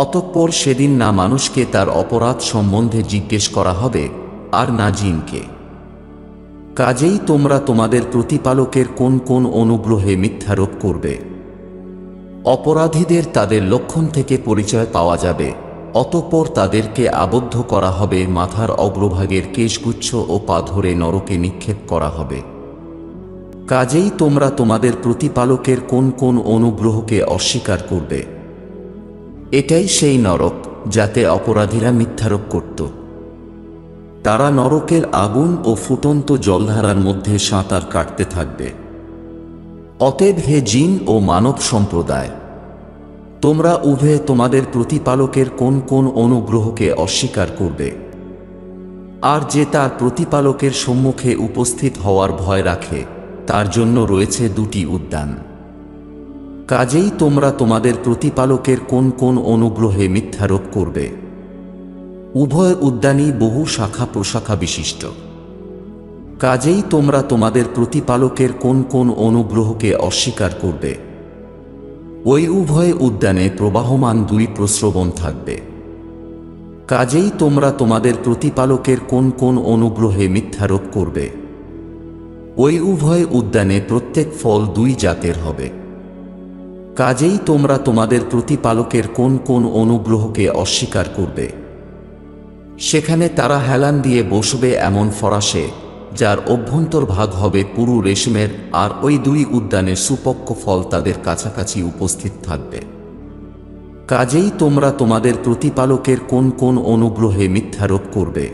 অতঃপর সেদিন না মানুষকে তার অপরাধ সম্বন্ধে জিজ্ঞেস করা হবে, আর না জিনকে। কাজেই তোমরা তোমাদের প্রতিপালকের কোন কোন অনুগ্রহে মিথ্যারোপ করবে। অপরাধীদের তাদের লক্ষণ থেকে পরিচয় পাওয়া যাবে, অতঃপর তাদেরকে আবদ্ধ করা হবে, মাথার অগ্রভাগের কেশগুচ্ছ ও পা ধরে নরকে নিক্ষেপ করা হবে। কাজেই তোমরা তোমাদের প্রতিপালকের কোন কোন অনুগ্রহকে অস্বীকার করবে। এটাই সেই নরক যাতে অপরাধীরা মিথ্যারোপ করত। তারা নরকের আগুন ও ফুটন্ত জলধারার মধ্যে সাঁতার কাটতে থাকবে। অতএব হে জিন ও মানব সম্প্রদায়, তোমরা উভয়ে তোমাদের প্রতিপালকের কোন কোন অনুগ্রহকে অস্বীকার করবে? আর যে তার প্রতিপালকের সম্মুখে উপস্থিত হওয়ার ভয় রাখে তার জন্য রয়েছে দুটি উদ্যান। কাজেই তোমরা তোমাদের প্রতিপালকের কোন কোন অনুগ্রহে মিথ্যারোপ করবে? উভয় উদ্যানই বহু শাখা প্রশাখা বিশিষ্ট। কাজেই তোমরা তোমাদের প্রতিপালকের কোন কোন অনুগ্রহকে অস্বীকার করবে? ওই উভয় উদ্যানে প্রবাহমান দুই প্রস্রবণ থাকবে। কাজেই তোমরা তোমাদের প্রতিপালকের কোন কোন অনুগ্রহে মিথ্যারোপ করবে? ওই উভয় উদ্যানে প্রত্যেক ফল দুই জাতের হবে। কাজেই তোমরা তোমাদের প্রতিপালকের কোন কোন অনুগ্রহকে অস্বীকার করবে? সেখানে তারা হেলান দিয়ে বসবে এমন ফরাসে, যার অভ্যন্তরভাগ হবে পুরু রেশমের, আর ওই দুই উদ্যানের সুপক্ষ ফল তাদের কাছাকাছি উপস্থিত থাকবে। কাজেই তোমরা তোমাদের প্রতিপালকের কোন কোন অনুগ্রহে মিথ্যারোপ করবে?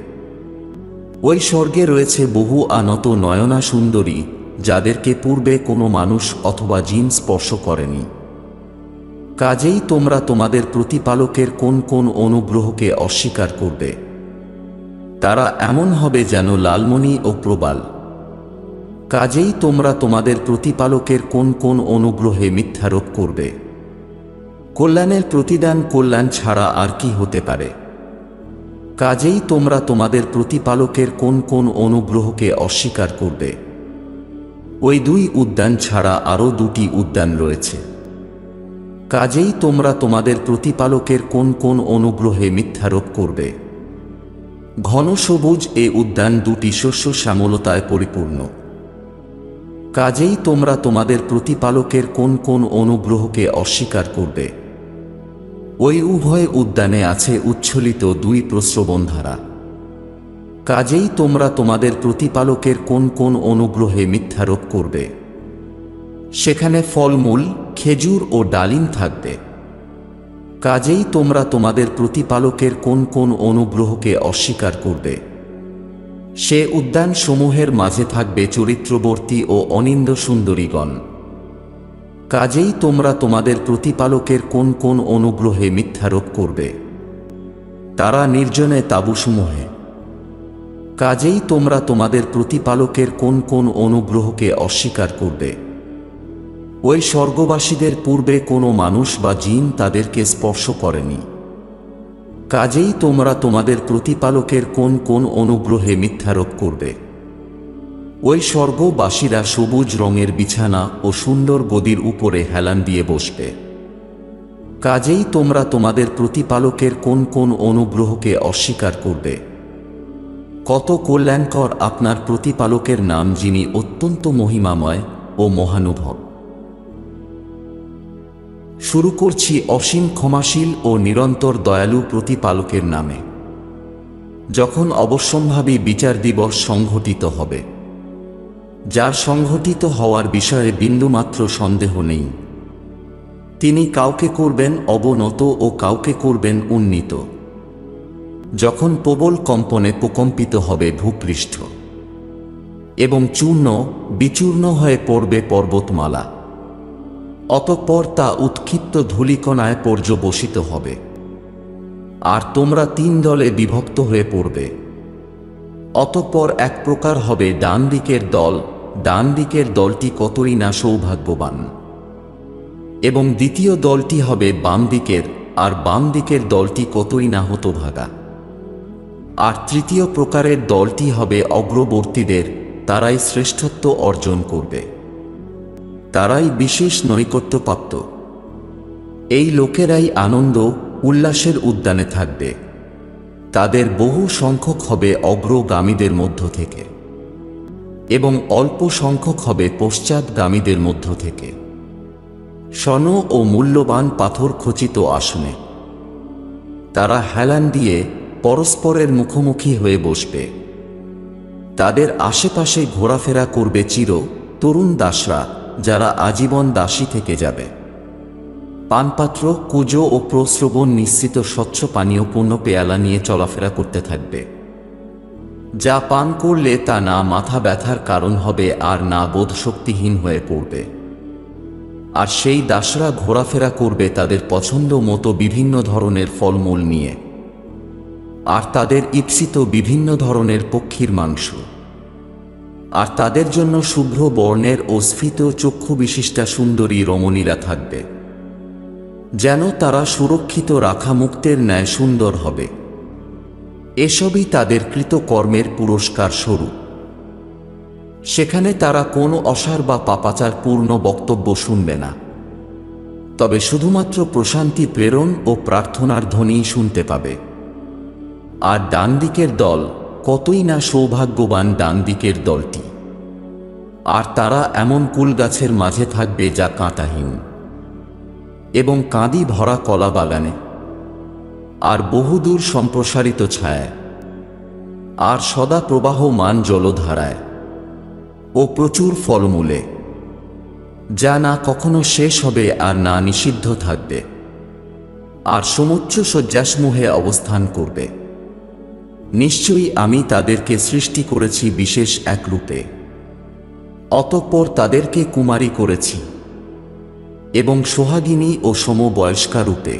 ওই স্বর্গে রয়েছে বহু আনত নয়না সুন্দরী, যাদেরকে পূর্বে কোনো মানুষ অথবা জিন স্পর্শ করেনি। কাজেই তোমরা তোমাদের প্রতিপালকের কোন কোন অনুগ্রহকে অস্বীকার করবে? তারা এমন হবে যেন লালমণি ও প্রবাল। কাজেই তোমরা তোমাদের প্রতিপালকের কোন কোন অনুগ্রহে মিথ্যারোপ করবে? কল্যাণের প্রতিদান কল্যাণ ছাড়া আর কি হতে পারে? কাজেই তোমরা তোমাদের প্রতিপালকের কোন কোন অনুগ্রহকে অস্বীকার করবে? ওই দুই উদ্যান ছাড়া আরও দুটি উদ্যান রয়েছে। কাজেই তোমরা তোমাদের প্রতিপালকের কোন কোন অনুগ্রহে মিথ্যারোপ করবে? ঘন সবুজ এ উদ্যান দুটি শস্য শ্যামলতায় পরিপূর্ণ। কাজেই তোমরা তোমাদের প্রতিপালকের কোন কোন অনুগ্রহকে অস্বীকার করবে? ওই উভয় উদ্যানে আছে উচ্ছ্বলিত দুই প্রস্রবণধারা। কাজেই তোমরা তোমাদের প্রতিপালকের কোন কোন অনুগ্রহে মিথ্যারোপ করবে? সেখানে ফলমূল, খেজুর ও ডালিম থাকবে। কাজেই তোমরা তোমাদের প্রতিপালকের কোন কোন অনুগ্রহকে অস্বীকার করবে? সে উদ্যান সমূহের মাঝে থাকবে চরিত্রবর্তী ও অনিন্দ সুন্দরীগণ। কাজেই তোমরা তোমাদের প্রতিপালকের কোন কোন অনুগ্রহে মিথ্যারোপ করবে? তারা নির্জনে তাঁবুসমূহে। কাজেই তোমরা তোমাদের প্রতিপালকের কোন কোন অনুগ্রহকে অস্বীকার করবে? ওই স্বর্গবাসীদের পূর্বে কোনো মানুষ বা জিন তাদেরকে স্পর্শ করেনি। কাজেই তোমরা তোমাদের প্রতিপালকের কোন কোন অনুগ্রহে মিথ্যারোপ করবে? ওই স্বর্গবাসীরা সবুজ রঙের বিছানা ও সুন্দর গদির উপরে হেলান দিয়ে বসবে। কাজেই তোমরা তোমাদের প্রতিপালকের কোন কোন অনুগ্রহকে অস্বীকার করবে? কত কল্যাণকর আপনার প্রতিপালকের নাম, যিনি অত্যন্ত মহিমাময় ও মহানুভব। শুরু করছি অসীম ক্ষমাশীল ও নিরন্তর দয়ালু প্রতিপালকের নামে। যখন অবশ্যম্ভাবী বিচার দিবস সংঘটিত হবে, যার সংঘটিত হওয়ার বিষয়ে বিন্দুমাত্র সন্দেহ নেই, তিনি কাউকে করবেন অবনত ও কাউকে করবেন উন্নীত। যখন প্রবল কম্পনে প্রকম্পিত হবে ভূপৃষ্ঠ এবং চূর্ণ বিচূর্ণ হয়ে পড়বে পর্বতমালা, অতঃপর তা উৎক্ষিপ্ত ধূলিকণায় পর্যবসিত হবে, আর তোমরা তিন দলে বিভক্ত হয়ে পড়বে। অতঃপর এক প্রকার হবে ডান দিকের দল, ডান দিকের দলটি কতই না সৌভাগ্যবান, এবং দ্বিতীয় দলটি হবে বাম দিকের, আর বাম দিকের দলটি কতই না হতভাগা। আর তৃতীয় প্রকারের দলটি হবে অগ্রবর্তীদের, তারাই শ্রেষ্ঠত্ব অর্জন করবে, তারাই বিশেষ নৈকট্যপ্রাপ্ত। এই লোকেরাই আনন্দ উল্লাসের উদ্যানে থাকবে। তাদের বহু সংখ্যক হবে অগ্রগামীদের মধ্য থেকে, এবং অল্প সংখ্যক হবে পশ্চাৎগামীদের মধ্য থেকে, স্বর্ণ ও মূল্যবান পাথর খচিত আসনে। তারা হেলান দিয়ে পরস্পরের মুখোমুখি হয়ে বসবে। তাদের আশেপাশে ঘোরাফেরা করবে তরুণ দাসরা, যারা আজীবন দাসী থেকে যাবে। পানপাত্র, কুজো ও প্রস্রবণ নিঃসৃত স্বচ্ছ পানীয় পূর্ণ পেয়ালা নিয়ে চলাফেরা করতে থাকবে, যা পান করলে তা না মাথা ব্যথার কারণ হবে আর না বোধশক্তিহীন হয়ে পড়বে। আর সেই দাসরা ঘোরাফেরা করবে তাদের পছন্দ মতো বিভিন্ন ধরনের ফলমূল নিয়ে, আর তাদের ঈপ্সিত বিভিন্ন ধরনের পক্ষীর মাংস, আর তাদের জন্য শুভ্র বর্ণের ও স্ফীত চক্ষু বিশিষ্টা সুন্দরী রমণীরা থাকবে, যেন তারা সুরক্ষিত রাখা মুক্তের ন্যায় সুন্দর হবে। এসবই তাদের কৃতকর্মের পুরস্কার স্বরূপ। সেখানে তারা কোনো অসার বা পাপাচার পূর্ণ বক্তব্য শুনবে না, তবে শুধুমাত্র প্রশান্তি প্রেরণ ও প্রার্থনার ধ্বনি শুনতে পাবে। আর ডান দিকের দল, কতই না সৌভাগ্যবান ডান দিকের দলটি! আর তারা এমন কুল গাছের মাঝে থাকবে যা কাঁটাহীন এবং কাঁদি ভরা কলা বাগানে, আর বহুদূর সম্প্রসারিত ছায়ায়, আর সদা প্রবাহমান জলধারায় ও প্রচুর ফলমূলে, যা না কখনো শেষ হবে আর না নিষিদ্ধ থাকবে, আর সমুচ্চ শয্যাসমূহে অবস্থান করবে। নিশ্চয়ই আমি তাদেরকে সৃষ্টি করেছি বিশেষ এক রূপে, অতঃপর তাদেরকে কুমারী করেছি এবং সোহাগিনী ও সমবয়স্কা রূপে।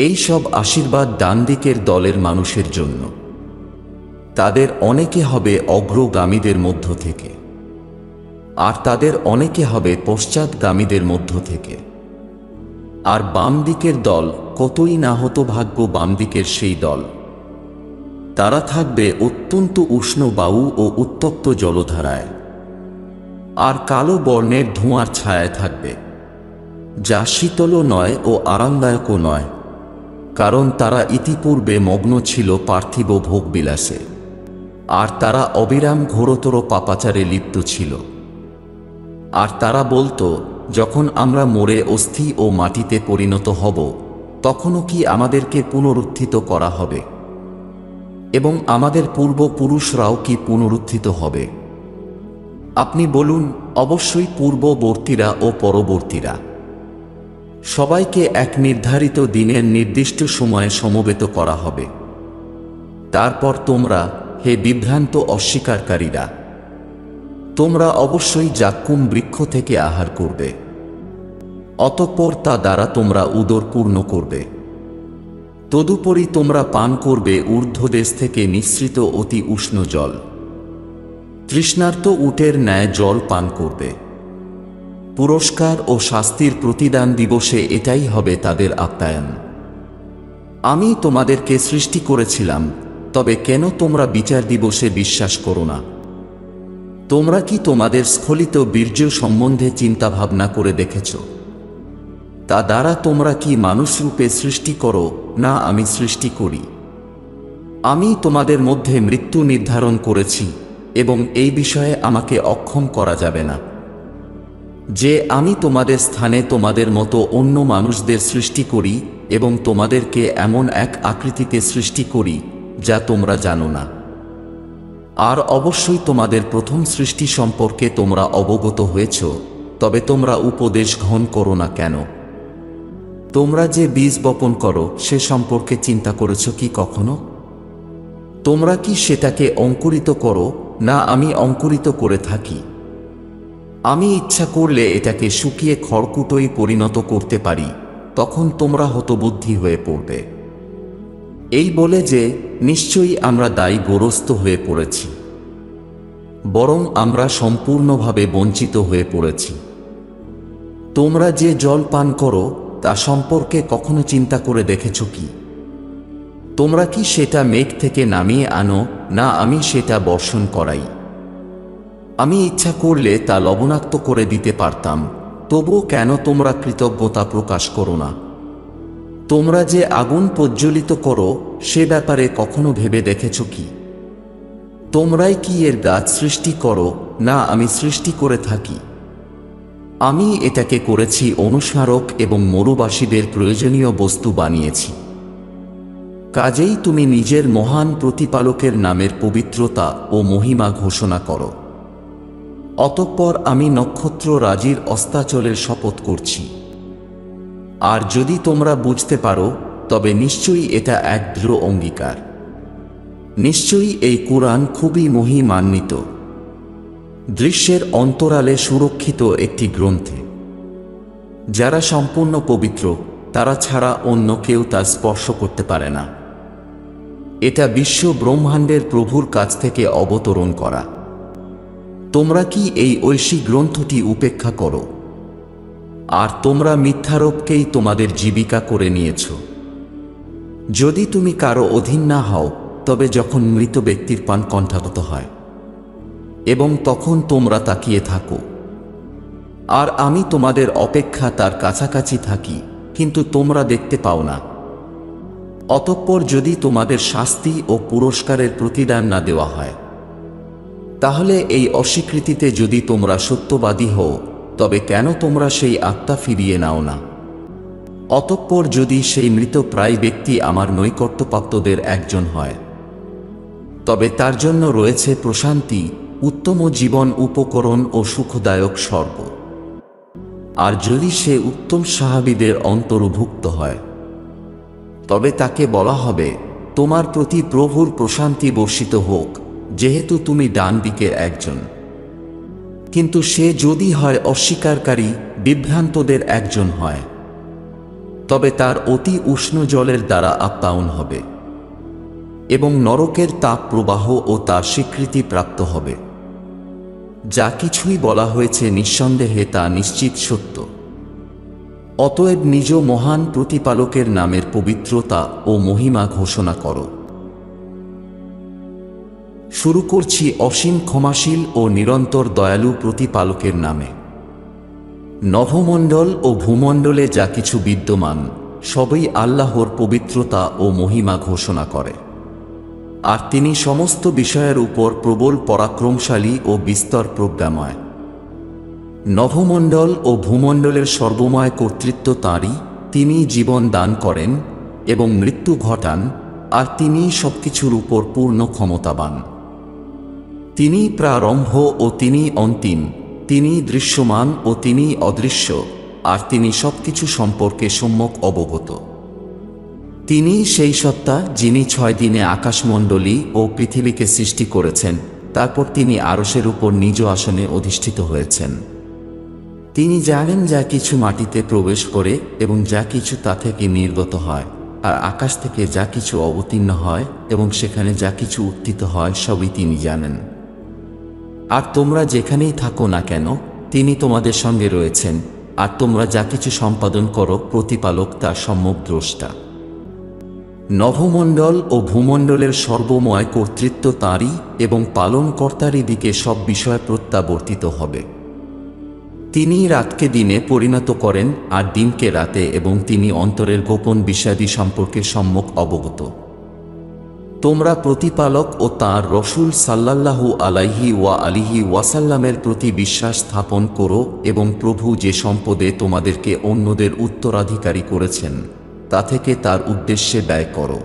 এই সব আশীর্বাদ ডান দিকের দলের মানুষের জন্য। তাদের অনেকে হবে অগ্রগামীদের মধ্য থেকে, আর তাদের অনেকে হবে পশ্চাৎগামীদের মধ্য থেকে। আর বাম দিকের দল, কতই না হতভাগ্য বাম দিকের সেই দল! তারা থাকবে অত্যন্ত উষ্ণ বায়ু ও উত্তপ্ত জলধারায়, আর কালো বর্ণের ধোঁয়ার ছায়ায় থাকবে, যা শীতলও নয় ও আরামদায়কও নয়, কারণ তারা ইতিপূর্বে মগ্ন ছিল পার্থিব ভোগবিলাসে, আর তারা অবিরাম ঘোরতর পাপাচারে লিপ্ত ছিল। আর তারা বলতো, যখন আমরা মরে অস্থি ও মাটিতে পরিণত হব, তখনও কি আমাদেরকে পুনরুত্থিত করা হবে? এবং আমাদের পূর্বপুরুষরাও কি পুনরুত্থিত হবে? আপনি বলুন, অবশ্যই পূর্ববর্তীরা ও পরবর্তীরা। সবাইকে এক নির্ধারিত দিনের নির্দিষ্ট সময়ে সমবেত করা হবে। তারপর তোমরা, হে বিভ্রান্ত অস্বীকারীরা, তোমরা অবশ্যই জাক্কুম বৃক্ষ থেকে আহার করবে। অতঃপর তা দ্বারা তোমরা উদর পূর্ণ করবে। তদুপরি তোমরা পান করবে ঊর্ধ্বদেশ থেকে নিঃসৃত অতি উষ্ণ জল। তৃষ্ণার্ত উটের ন্যায় জল পান করবে। পুরস্কার ও শাস্তির প্রতিদান দিবসে এটাই হবে তাদের আপ্যায়ন। আমি তোমাদেরকে সৃষ্টি করেছিলাম, তবে কেন তোমরা বিচার দিবসে বিশ্বাস করো না? তোমরা কি তোমাদের স্খলিত বীর্য সম্বন্ধে চিন্তাভাবনা করে দেখেছ? তা দ্বারা তোমরা কি মানুষরূপে সৃষ্টি করো, না আমি সৃষ্টি করি? আমি তোমাদের মধ্যে মৃত্যু নির্ধারণ করেছি, এবং এই বিষয়ে আমাকে অক্ষম করা যাবে না। যে আমি তোমাদের স্থানে তোমাদের মতো অন্য মানুষদের সৃষ্টি করি এবং তোমাদেরকে এমন এক আকৃতিতে সৃষ্টি করি যা তোমরা জানো না। আর অবশ্যই তোমাদের প্রথম সৃষ্টি সম্পর্কে তোমরা অবগত হয়েছ, তবে তোমরা উপদেশ গ্রহণ করো না কেন? তোমরা যে বীজ বপন করো সে সম্পর্কে চিন্তা করেছ কি কখনো? তোমরা কি সেটাকে অঙ্কুরিত করো, না আমি অঙ্কুরিত করে থাকি? আমি ইচ্ছা করলে এটাকে শুকিয়ে খড়কুটোয় পরিণত করতে পারি, তখন তোমরা হতবুদ্ধি হয়ে পড়বে। এই বলে যে নিশ্চয়ই আমরা দায়গ্রস্ত হয়ে পড়েছি, বরং আমরা সম্পূর্ণভাবে বঞ্চিত হয়ে পড়েছি। তোমরা যে জল পান করো তা সম্পর্কে কখনো চিন্তা করে দেখেছ কি? তোমরা কি সেটা মেঘ থেকে নামিয়ে আনো, না আমি সেটা বর্ষণ করাই? আমি ইচ্ছা করলে তা লবণাক্ত করে দিতে পারতাম, তবুও কেন তোমরা কৃতজ্ঞতা প্রকাশ করো না? তোমরা যে আগুন প্রজ্বলিত করো সে ব্যাপারে কখনো ভেবে দেখেছ কি? তোমরাই কি এর গাছ সৃষ্টি করো, না আমি সৃষ্টি করে থাকি? আমি এটাকে করেছি অনুস্মারক এবং মরুবাসীদের প্রয়োজনীয় বস্তু বানিয়েছি। কাজেই তুমি নিজের মহান প্রতিপালকের নামের পবিত্রতা ও মহিমা ঘোষণা করো। অতঃপর আমি নক্ষত্র রাজির অস্তাচলের শপথ করছি। আর যদি তোমরা বুঝতে পারো, তবে নিশ্চয়ই এটা এক দৃঢ় অঙ্গীকার। নিশ্চয়ই এই কুরআন খুবই মহিমান্বিত, দৃশ্যের অন্তরালে সুরক্ষিত একটি গ্রন্থে। যারা সম্পূর্ণ পবিত্র, তারা ছাড়া অন্য কেউ তা স্পর্শ করতে পারে না। এটা বিশ্ব ব্রহ্মাণ্ডের প্রভুর কাছ থেকে অবতরণ করা। তোমরা কি এই ঐশী গ্রন্থটি উপেক্ষা করো? আর তোমরা মিথ্যারোপকেই তোমাদের জীবিকা করে নিয়েছ। যদি তুমি কারো অধীন না হও, তবে যখন মৃত ব্যক্তির পান কণ্ঠাগত হয় এবং তখন তোমরা তাকিয়ে থাকো, আর আমি তোমাদের অপেক্ষা তার কাছাকাছি থাকি, কিন্তু তোমরা দেখতে পাও না। অতঃপর যদি তোমাদের শাস্তি ও পুরস্কারের প্রতিদান না দেওয়া হয়, তাহলে এই অস্বীকৃতিতে যদি তোমরা সত্যবাদী হও, তবে কেন তোমরা সেই আত্মা ফিরিয়ে নাও না? অতঃপর যদি সেই মৃতপ্রায় ব্যক্তি আমার নৈকট্যপ্রাপ্তদের একজন হয়, তবে তার জন্য রয়েছে প্রশান্তি, উত্তম জীবন উপকরণ ও সুখদায়ক স্বর্গ। আর যদি সে উত্তম সাহাবীদের অন্তর্ভুক্ত হয়, তবে তাকে বলা হবে, তোমার প্রতি প্রভুর প্রশান্তি বর্ষিত হোক, যেহেতু তুমি ডান দিকের একজন। কিন্তু সে যদি হয় অস্বীকারী, বিভ্রান্তদের একজন হয়, তবে তার অতি উষ্ণ জলের দ্বারা আপ্যায়ন হবে এবং নরকের তাপ প্রবাহ ও তার স্বীকৃতি প্রাপ্ত হবে। যা কিছুই বলা হয়েছে নিঃসন্দেহে তা নিশ্চিত সত্য। অতএব নিজ মহান প্রতিপালকের নামের পবিত্রতা ও মহিমা ঘোষণা করো। শুরু করছি অসীম ক্ষমাশীল ও নিরন্তর দয়ালু প্রতিপালকের নামে। নভমণ্ডল ও ভূমণ্ডলে যা কিছু বিদ্যমান, সবই আল্লাহর পবিত্রতা ও মহিমা ঘোষণা করে। আর তিনি সমস্ত বিষয়ের উপর প্রবল পরাক্রমশালী ও বিস্তর প্রজ্ঞাময়। নভমণ্ডল ও ভূমণ্ডলের সর্বময় কর্তৃত্ব তাঁরই। তিনি জীবন দান করেন এবং মৃত্যু ঘটান, আর তিনিই সবকিছুর উপর পূর্ণ ক্ষমতাবান। তিনিই প্রারম্ভ ও তিনিই অন্তিম, তিনিই দৃশ্যমান ও তিনিই অদৃশ্য, আর তিনি সবকিছু সম্পর্কে সম্যক অবগত। তিনিই সেই সত্তা যিনি 6 দিনে আকাশমণ্ডলী ও পৃথিবীকে সৃষ্টি করেছেন, তারপর তিনি আরশের উপর নিজ আসনে অধিষ্ঠিত হয়েছেন। তিনি জানেন যা কিছু মাটিতে প্রবেশ করে এবং যা কিছু তা থেকে নির্গত হয়, আর আকাশ থেকে যা কিছু অবতীর্ণ হয় এবং সেখানে যা কিছু উত্থিত হয়, সবই তিনি জানেন। আর তোমরা যেখানেই থাকো না কেন, তিনি তোমাদের সঙ্গে রয়েছেন, আর তোমরা যা কিছু সম্পাদন করো, প্রতিপালক তার সম্যক দ্রষ্টা। নভমণ্ডল ও ভূমণ্ডলের সর্বময় কর্তৃত্ব তাঁরই এবং পালনকর্তারই দিকে সব বিষয় প্রত্যাবর্তিত হবে। তিনি রাতকে দিনে পরিণত করেন আর দিনকে রাতে, এবং তিনি অন্তরের গোপন বিষয়াদি সম্পর্কে সম্যক অবগত। তোমরা প্রতিপালক ও তাঁর রসূল সাল্লাল্লাহু আলাইহি ওয়াসাল্লামের প্রতি বিশ্বাস স্থাপন করো এবং প্রভু যে সম্পদে তোমাদেরকে অন্যদের উত্তরাধিকারী করেছেন, তা থেকে তার উদ্দেশ্যে ব্যয় করো।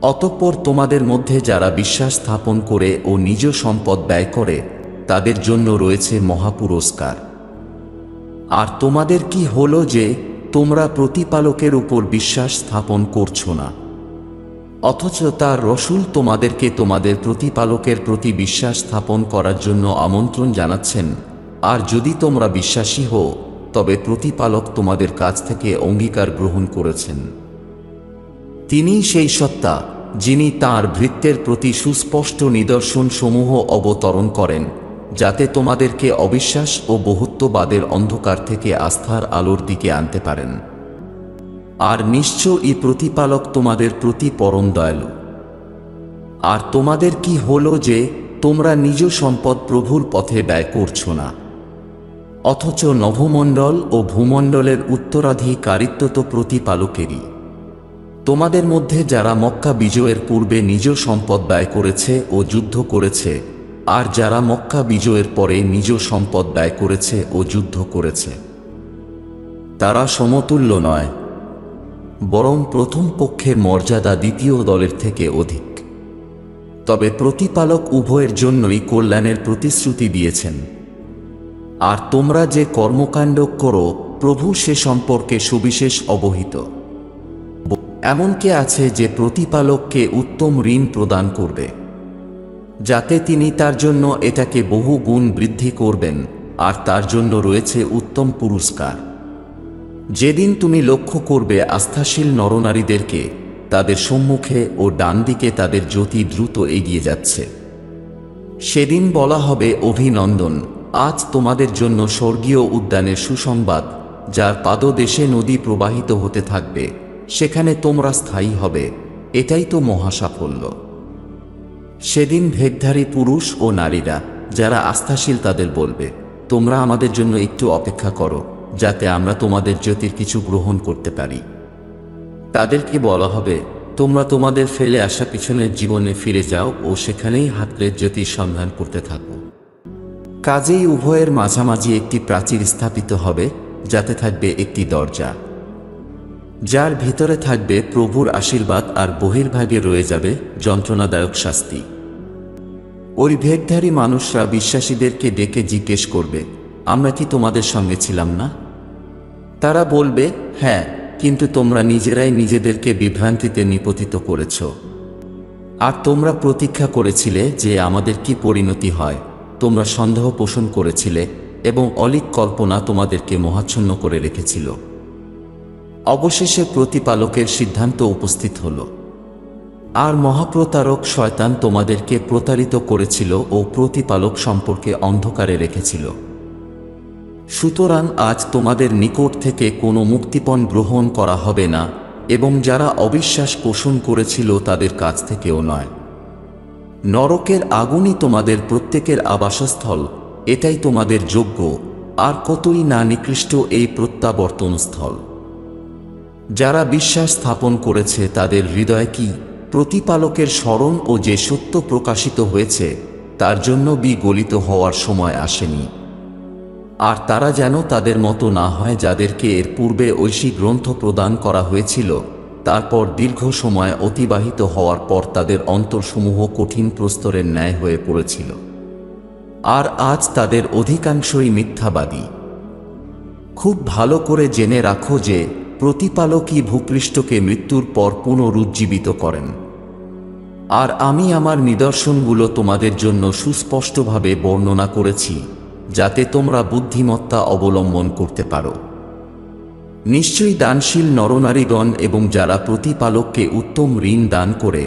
অতঃপর তোমাদের মধ্যে যারা বিশ্বাস স্থাপন করে ও নিজ সম্পদ ব্যয় করে, তাদের জন্য রয়েছে মহাপুরস্কার। আর তোমাদের কি হলো যে তোমরা প্রতিপালকের উপর বিশ্বাস স্থাপন করছো না, অথচ তার রসূল তোমাদেরকে তোমাদের প্রতিপালকের প্রতি বিশ্বাস স্থাপন করার জন্য আমন্ত্রণ জানাচ্ছেন? আর যদি তোমরা বিশ্বাসী হও, তবে প্রতিপালক তোমাদের কাছ থেকে অঙ্গীকার গ্রহণ করেছেন। তিনি সেই সত্তা যিনি তাঁর ভৃত্যের প্রতি সুস্পষ্ট নিদর্শন সমূহ অবতরণ করেন, যাতে তোমাদেরকে অবিশ্বাস ও বহুত্ববাদের অন্ধকার থেকে আস্থার আলোর দিকে আনতে পারেন। আর নিশ্চয়ই প্রতিপালক তোমাদের প্রতি পরম দয়ালু। আর তোমাদের কি হলো যে তোমরা নিজ সম্পদ প্রভুর পথে ব্যয় করছো না, অথচ নভমণ্ডল ও ভূমণ্ডলের উত্তরাধিকারিত্ব তো প্রতিপালকেরই। তোমাদের মধ্যে যারা মক্কা বিজয়ের পূর্বে নিজ সম্পদ ব্যয় করেছে ও যুদ্ধ করেছে, আর যারা মক্কা বিজয়ের পরে নিজ সম্পদ ব্যয় করেছে ও যুদ্ধ করেছে, তারা সমতুল্য নয়, বরং প্রথম পক্ষের মর্যাদা দ্বিতীয় দলের থেকে অধিক। তবে প্রতিপালক উভয়ের জন্যই কল্যাণের প্রতিশ্রুতি দিয়েছেন। আর তোমরা যে কর্মকাণ্ড করো, প্রভু সে সম্পর্কে সুবিশেষ অবহিত। এমন কে আছে যে প্রতিপালককে উত্তম ঋণ প্রদান করবে, যাতে তিনি তার জন্য এটাকে বহু গুণ বৃদ্ধি করবেন, আর তার জন্য রয়েছে উত্তম পুরস্কার। যেদিন তুমি লক্ষ্য করবে আস্থাশীল নরনারীদেরকে, তাদের সম্মুখে ও ডান দিকে তাদের জ্যোতি দ্রুত এগিয়ে যাচ্ছে, সেদিন বলা হবে, অভিনন্দন, আজ তোমাদের জন্য স্বর্গীয় উদ্যানের সুসংবাদ, যার পাদদেশে নদী প্রবাহিত হতে থাকবে, সেখানে তোমরা স্থায়ী হবে, এটাই তো মহাসাফল্য। সেদিন ভেগধারী পুরুষ ও নারীরা যারা আস্থাশীল তাদের বলবে, তোমরা আমাদের জন্য একটু অপেক্ষা করো, যাতে আমরা তোমাদের জ্যোতির কিছু গ্রহণ করতে পারি। তাদেরকে বলা হবে, তোমরা তোমাদের ফেলে আসা পিছনের জীবনে ফিরে যাও ও সেখানেই হাতরের জ্যোতির সন্ধান করতে থাকো। কাজেই উভয়ের মাঝামাঝি একটি প্রাচীর স্থাপিত হবে, যাতে থাকবে একটি দরজা, যার ভিতরে থাকবে প্রভুর আশীর্বাদ, আর বহির্ভাগে রয়ে যাবে যন্ত্রণাদায়ক শাস্তি। ওই ভেগধারী মানুষরা বিশ্বাসীদেরকে ডেকে জিজ্ঞেস করবে, আমরা কি তোমাদের সঙ্গে ছিলাম না? তারা বলবে, হ্যাঁ, কিন্তু তোমরা নিজেরাই নিজেদেরকে বিভ্রান্তিতে নিপতিত করেছ। আর তোমরা প্রতীক্ষা করেছিলে যে আমাদের কি পরিণতি হয়, তোমরা সন্দেহ পোষণ করেছিলে এবং অলীক কল্পনা তোমাদেরকে মোহাচ্ছন্ন করে রেখেছিল। অবশেষে প্রতিপালকের সিদ্ধান্ত উপস্থিত হল, আর মহাপ্রতারক শয়তান তোমাদেরকে প্রতারিত করেছিল ও প্রতিপালক সম্পর্কে অন্ধকারে রেখেছিল। সুতরাং আজ তোমাদের নিকট থেকে কোনো মুক্তিপণ গ্রহণ করা হবে না, এবং যারা অবিশ্বাস পোষণ করেছিল তাদের কাছ থেকেও নয়। নরকের আগুনই তোমাদের প্রত্যেকের আবাসস্থল, এটাই তোমাদের যোগ্য, আর কতই না নিকৃষ্ট এই প্রত্যাবর্তনস্থল। যারা বিশ্বাস স্থাপন করেছে তাদের হৃদয় কি প্রতিপালকের স্মরণ ও যে সত্য প্রকাশিত হয়েছে তার জন্য বিগলিত হওয়ার সময় আসেনি। আর তারা যেন তাদের মতো না হয় যাদেরকে এর পূর্বে ঐশী গ্রন্থ প্রদান করা হয়েছিল, তারপর দীর্ঘ সময় অতিবাহিত হওয়ার পর তাদের অন্তরসমূহ কঠিন প্রস্তরের ন্যায় হয়ে পড়েছিল, আর আজ তাদের অধিকাংশই মিথ্যাবাদী। খুব ভালো করে জেনে রাখো যে প্রতিপালকই ভূপৃষ্ঠকে মৃত্যুর পর পুনরুজ্জীবিত করেন। আর আমি আমার নিদর্শনগুলো তোমাদের জন্য সুস্পষ্টভাবে বর্ণনা করেছি, যাতে তোমরা বুদ্ধিমত্তা অবলম্বন করতে পারো। নিশ্চয়ই দানশীল নরনারীগণ এবং যারা প্রতিপালককে উত্তম ঋণ দান করে,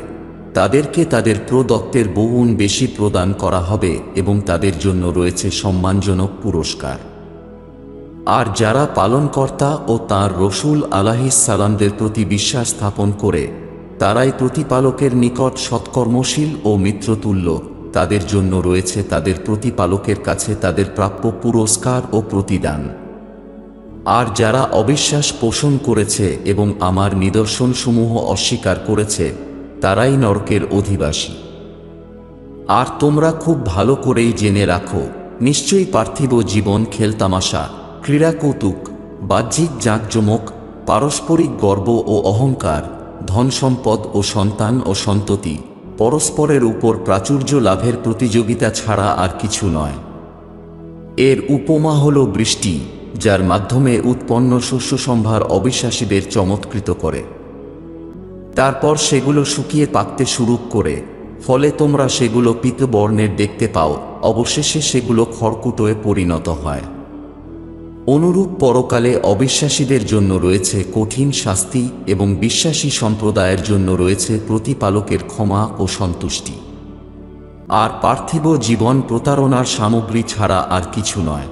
তাদেরকে তাদের প্রদত্তের বহুগুণ বেশি প্রদান করা হবে এবং তাদের জন্য রয়েছে সম্মানজনক পুরস্কার। আর যারা পালনকর্তা ও তাঁর রসূল আলাইহিস সালামদের প্রতি বিশ্বাস স্থাপন করে, তারাই প্রতিপালকের নিকট সৎকর্মশীল ও মিত্রতুল্য, তাদের জন্য রয়েছে তাদের প্রতিপালকের কাছে তাদের প্রাপ্য পুরস্কার ও প্রতিদান। আর যারা অবিশ্বাস পোষণ করেছে এবং আমার নিদর্শনসমূহ অস্বীকার করেছে, তারাই নরকের অধিবাসী। আর তোমরা খুব ভালো করেই জেনে রাখো, নিশ্চয়ই পার্থিব জীবন খেলতামাশা, ক্রীড়া কৌতুক, বাহ্যিক জাঁকজমক, পারস্পরিক গর্ব ও অহংকার, ধন সম্পদ ও সন্তান ও সন্ততি, পরস্পরের উপর প্রাচুর্য লাভের প্রতিযোগিতা ছাড়া আর কিছু নয়। এর উপমা হল বৃষ্টি, যার মাধ্যমে উৎপন্ন শস্যসম্ভার অবিশ্বাসীদের চমৎকৃত করে, তারপর সেগুলো শুকিয়ে পাকতে শুরু করে, ফলে তোমরা সেগুলো পীতবর্ণের দেখতে পাও, অবশেষে সেগুলো খড়কুটোয় পরিণত হয়। অনুরূপ পরকালে অবিশ্বাসীদের জন্য রয়েছে কঠিন শাস্তি এবং বিশ্বাসী সম্প্রদায়ের জন্য রয়েছে প্রতিপালকের ক্ষমা ও সন্তুষ্টি। আর পার্থিব জীবন প্রতারণার সামগ্রী ছাড়া আর কিছু নয়।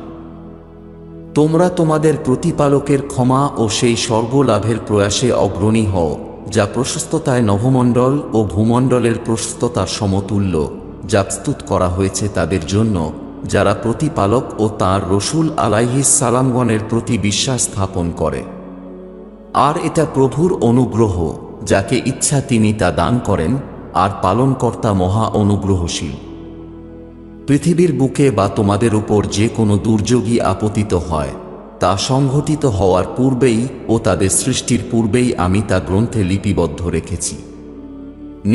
তোমরা তোমাদের প্রতিপালকের ক্ষমা ও সেই স্বর্গলাভের প্রয়াসে অগ্রণী হও, যা প্রশস্ততায় নভমণ্ডল ও ভূমণ্ডলের প্রশস্ততার সমতুল্য, যা প্রস্তুত করা হয়েছে তাদের জন্য যারা প্রতিপালক ও তাঁর রসূল আলাইহিস সালামগণের প্রতি বিশ্বাস স্থাপন করে। আর এটা প্রভুর অনুগ্রহ, যাকে ইচ্ছা তিনি তা দান করেন, আর পালনকর্তা মহা অনুগ্রহশীল। পৃথিবীর বুকে বা তোমাদের উপর যে কোনো দুর্যোগই আপতিত হয়, তা সংঘটিত হওয়ার পূর্বেই ও তাদের সৃষ্টির পূর্বেই আমি তা গ্রন্থে লিপিবদ্ধ রেখেছি।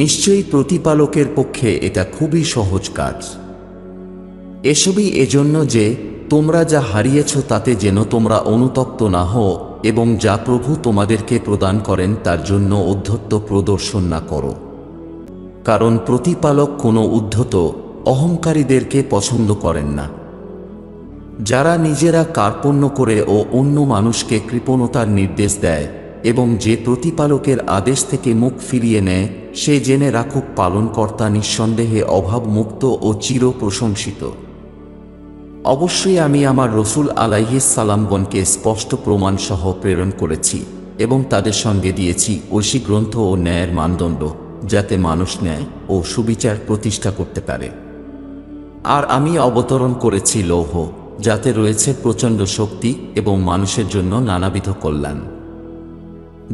নিশ্চয়ই প্রতিপালকের পক্ষে এটা খুবই সহজ কাজ। এসবই এজন্য যে তোমরা যা হারিয়েছ তাতে যেন তোমরা অনুতপ্ত না হও, এবং যা প্রভু তোমাদেরকে প্রদান করেন তার জন্য ঔদ্ধত্য প্রদর্শন না করো, কারণ প্রতিপালক কোনো উদ্ধত অহংকারীদেরকে পছন্দ করেন না। যারা নিজেরা কার্পণ্য করে ও অন্য মানুষকে কৃপণতার নির্দেশ দেয় এবং যে প্রতিপালকের আদেশ থেকে মুখ ফিরিয়ে নেয়, সে জেনে রাখুক পালনকর্তা নিঃসন্দেহে অভাবমুক্ত ও চির প্রশংসিত। অবশ্যই আমি আমার রসুল আলাইহিস সালামগণকে স্পষ্ট প্রমাণ সহ প্রেরণ করেছি এবং তাদের সঙ্গে দিয়েছি ঐশী গ্রন্থ ও ন্যায়ের মানদণ্ড, যাতে মানুষ ন্যায় ও সুবিচার প্রতিষ্ঠা করতে পারে। আর আমি অবতরণ করেছি লৌহ, যাতে রয়েছে প্রচণ্ড শক্তি এবং মানুষের জন্য নানাবিধ কল্যাণ,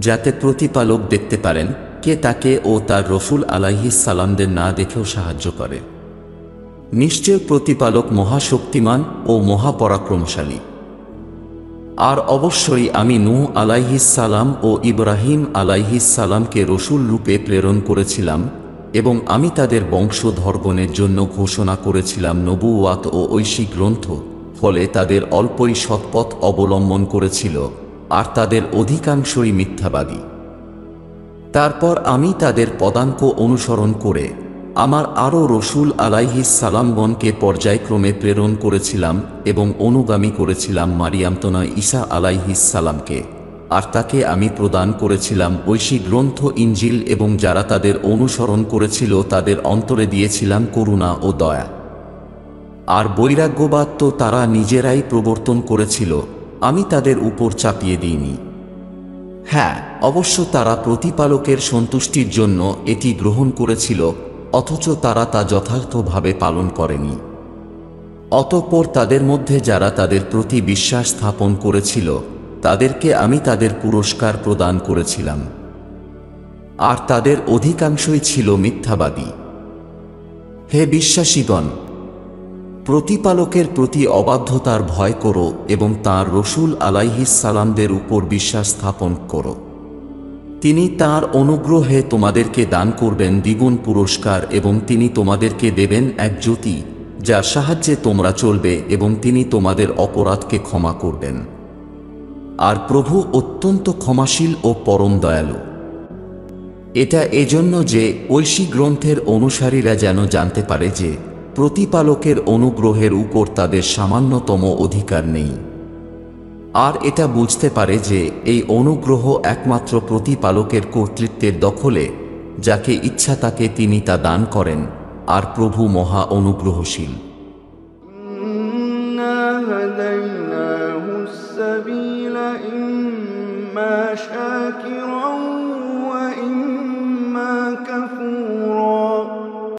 যাতে প্রতিপালক দেখতে পারেন কে তাকে ও তার রসুল আলাইহিস সালামদের না দেখেও সাহায্য করে। নিশ্চয় প্রতিপালক মহাশক্তিমান ও মহাপরাক্রমশালী। আর অবশ্যই আমি নূহ আলাইহিস সালাম ও ইব্রাহিম আলাইহিস সালামকে রসুল রূপে প্রেরণ করেছিলাম এবং আমি তাদের বংশধরগণের জন্য ঘোষণা করেছিলাম নবুওয়াত ও ঐশী গ্রন্থ, ফলে তাদের অল্পই সৎপথ অবলম্বন করেছিল আর তাদের অধিকাংশই মিথ্যাবাদী। তারপর আমি তাদের পদাঙ্ক অনুসরণ করে আমার আরও রসুল আলাইহিস সালামগণকে পর্যায়ক্রমে প্রেরণ করেছিলাম এবং অনুগামী করেছিলাম মারিয়ামতনয় ঈসা আলাইহিস সালামকে, আর তাকে আমি প্রদান করেছিলাম ঐশী গ্রন্থ ইনজিল, এবং যারা তাদের অনুসরণ করেছিল তাদের অন্তরে দিয়েছিলাম করুণা ও দয়া। আর বৈরাগ্যবাদ তো তারা নিজেরাই প্রবর্তন করেছিল, আমি তাদের উপর চাপিয়ে দিইনি। হ্যাঁ, অবশ্য তারা প্রতিপালকের সন্তুষ্টির জন্য এটি গ্রহণ করেছিল, অথচ তারা তা যথার্থভাবে পালন করেনি। অতঃপর তাদের মধ্যে যারা তাদের প্রতি বিশ্বাস স্থাপন করেছিল তাদেরকে আমি তাদের পুরস্কার প্রদান করেছিলাম, আর তাদের অধিকাংশই ছিল মিথ্যাবাদী। হে বিশ্বাসীগণ, প্রতিপালকের প্রতি অবাধ্যতার ভয় করো এবং তাঁর রসুল আলাইহিস সালামদের উপর বিশ্বাস স্থাপন করো। তিনি তাঁর অনুগ্রহে তোমাদেরকে দান করবেন দ্বিগুণ পুরস্কার, এবং তিনি তোমাদেরকে দেবেন এক জ্যোতি যার সাহায্যে তোমরা চলবে, এবং তিনি তোমাদের অপরাধকে ক্ষমা করবেন। আর প্রভু অত্যন্ত ক্ষমাশীল ও পরম দয়ালু। এটা এজন্য যে ঐশী গ্রন্থের অনুসারীরা যেন জানতে পারে যে প্রতিপালকের অনুগ্রহের উপর তাদের সামান্যতম অধিকার নেই, আর এটা বুঝতে পারে যে এই অনুগ্রহ একমাত্র প্রতিপালকের কর্তৃত্বের দখলে, যাকে ইচ্ছা তাকে তিনি তা দান করেন, আর প্রভু মহা অনুগ্রহশীল।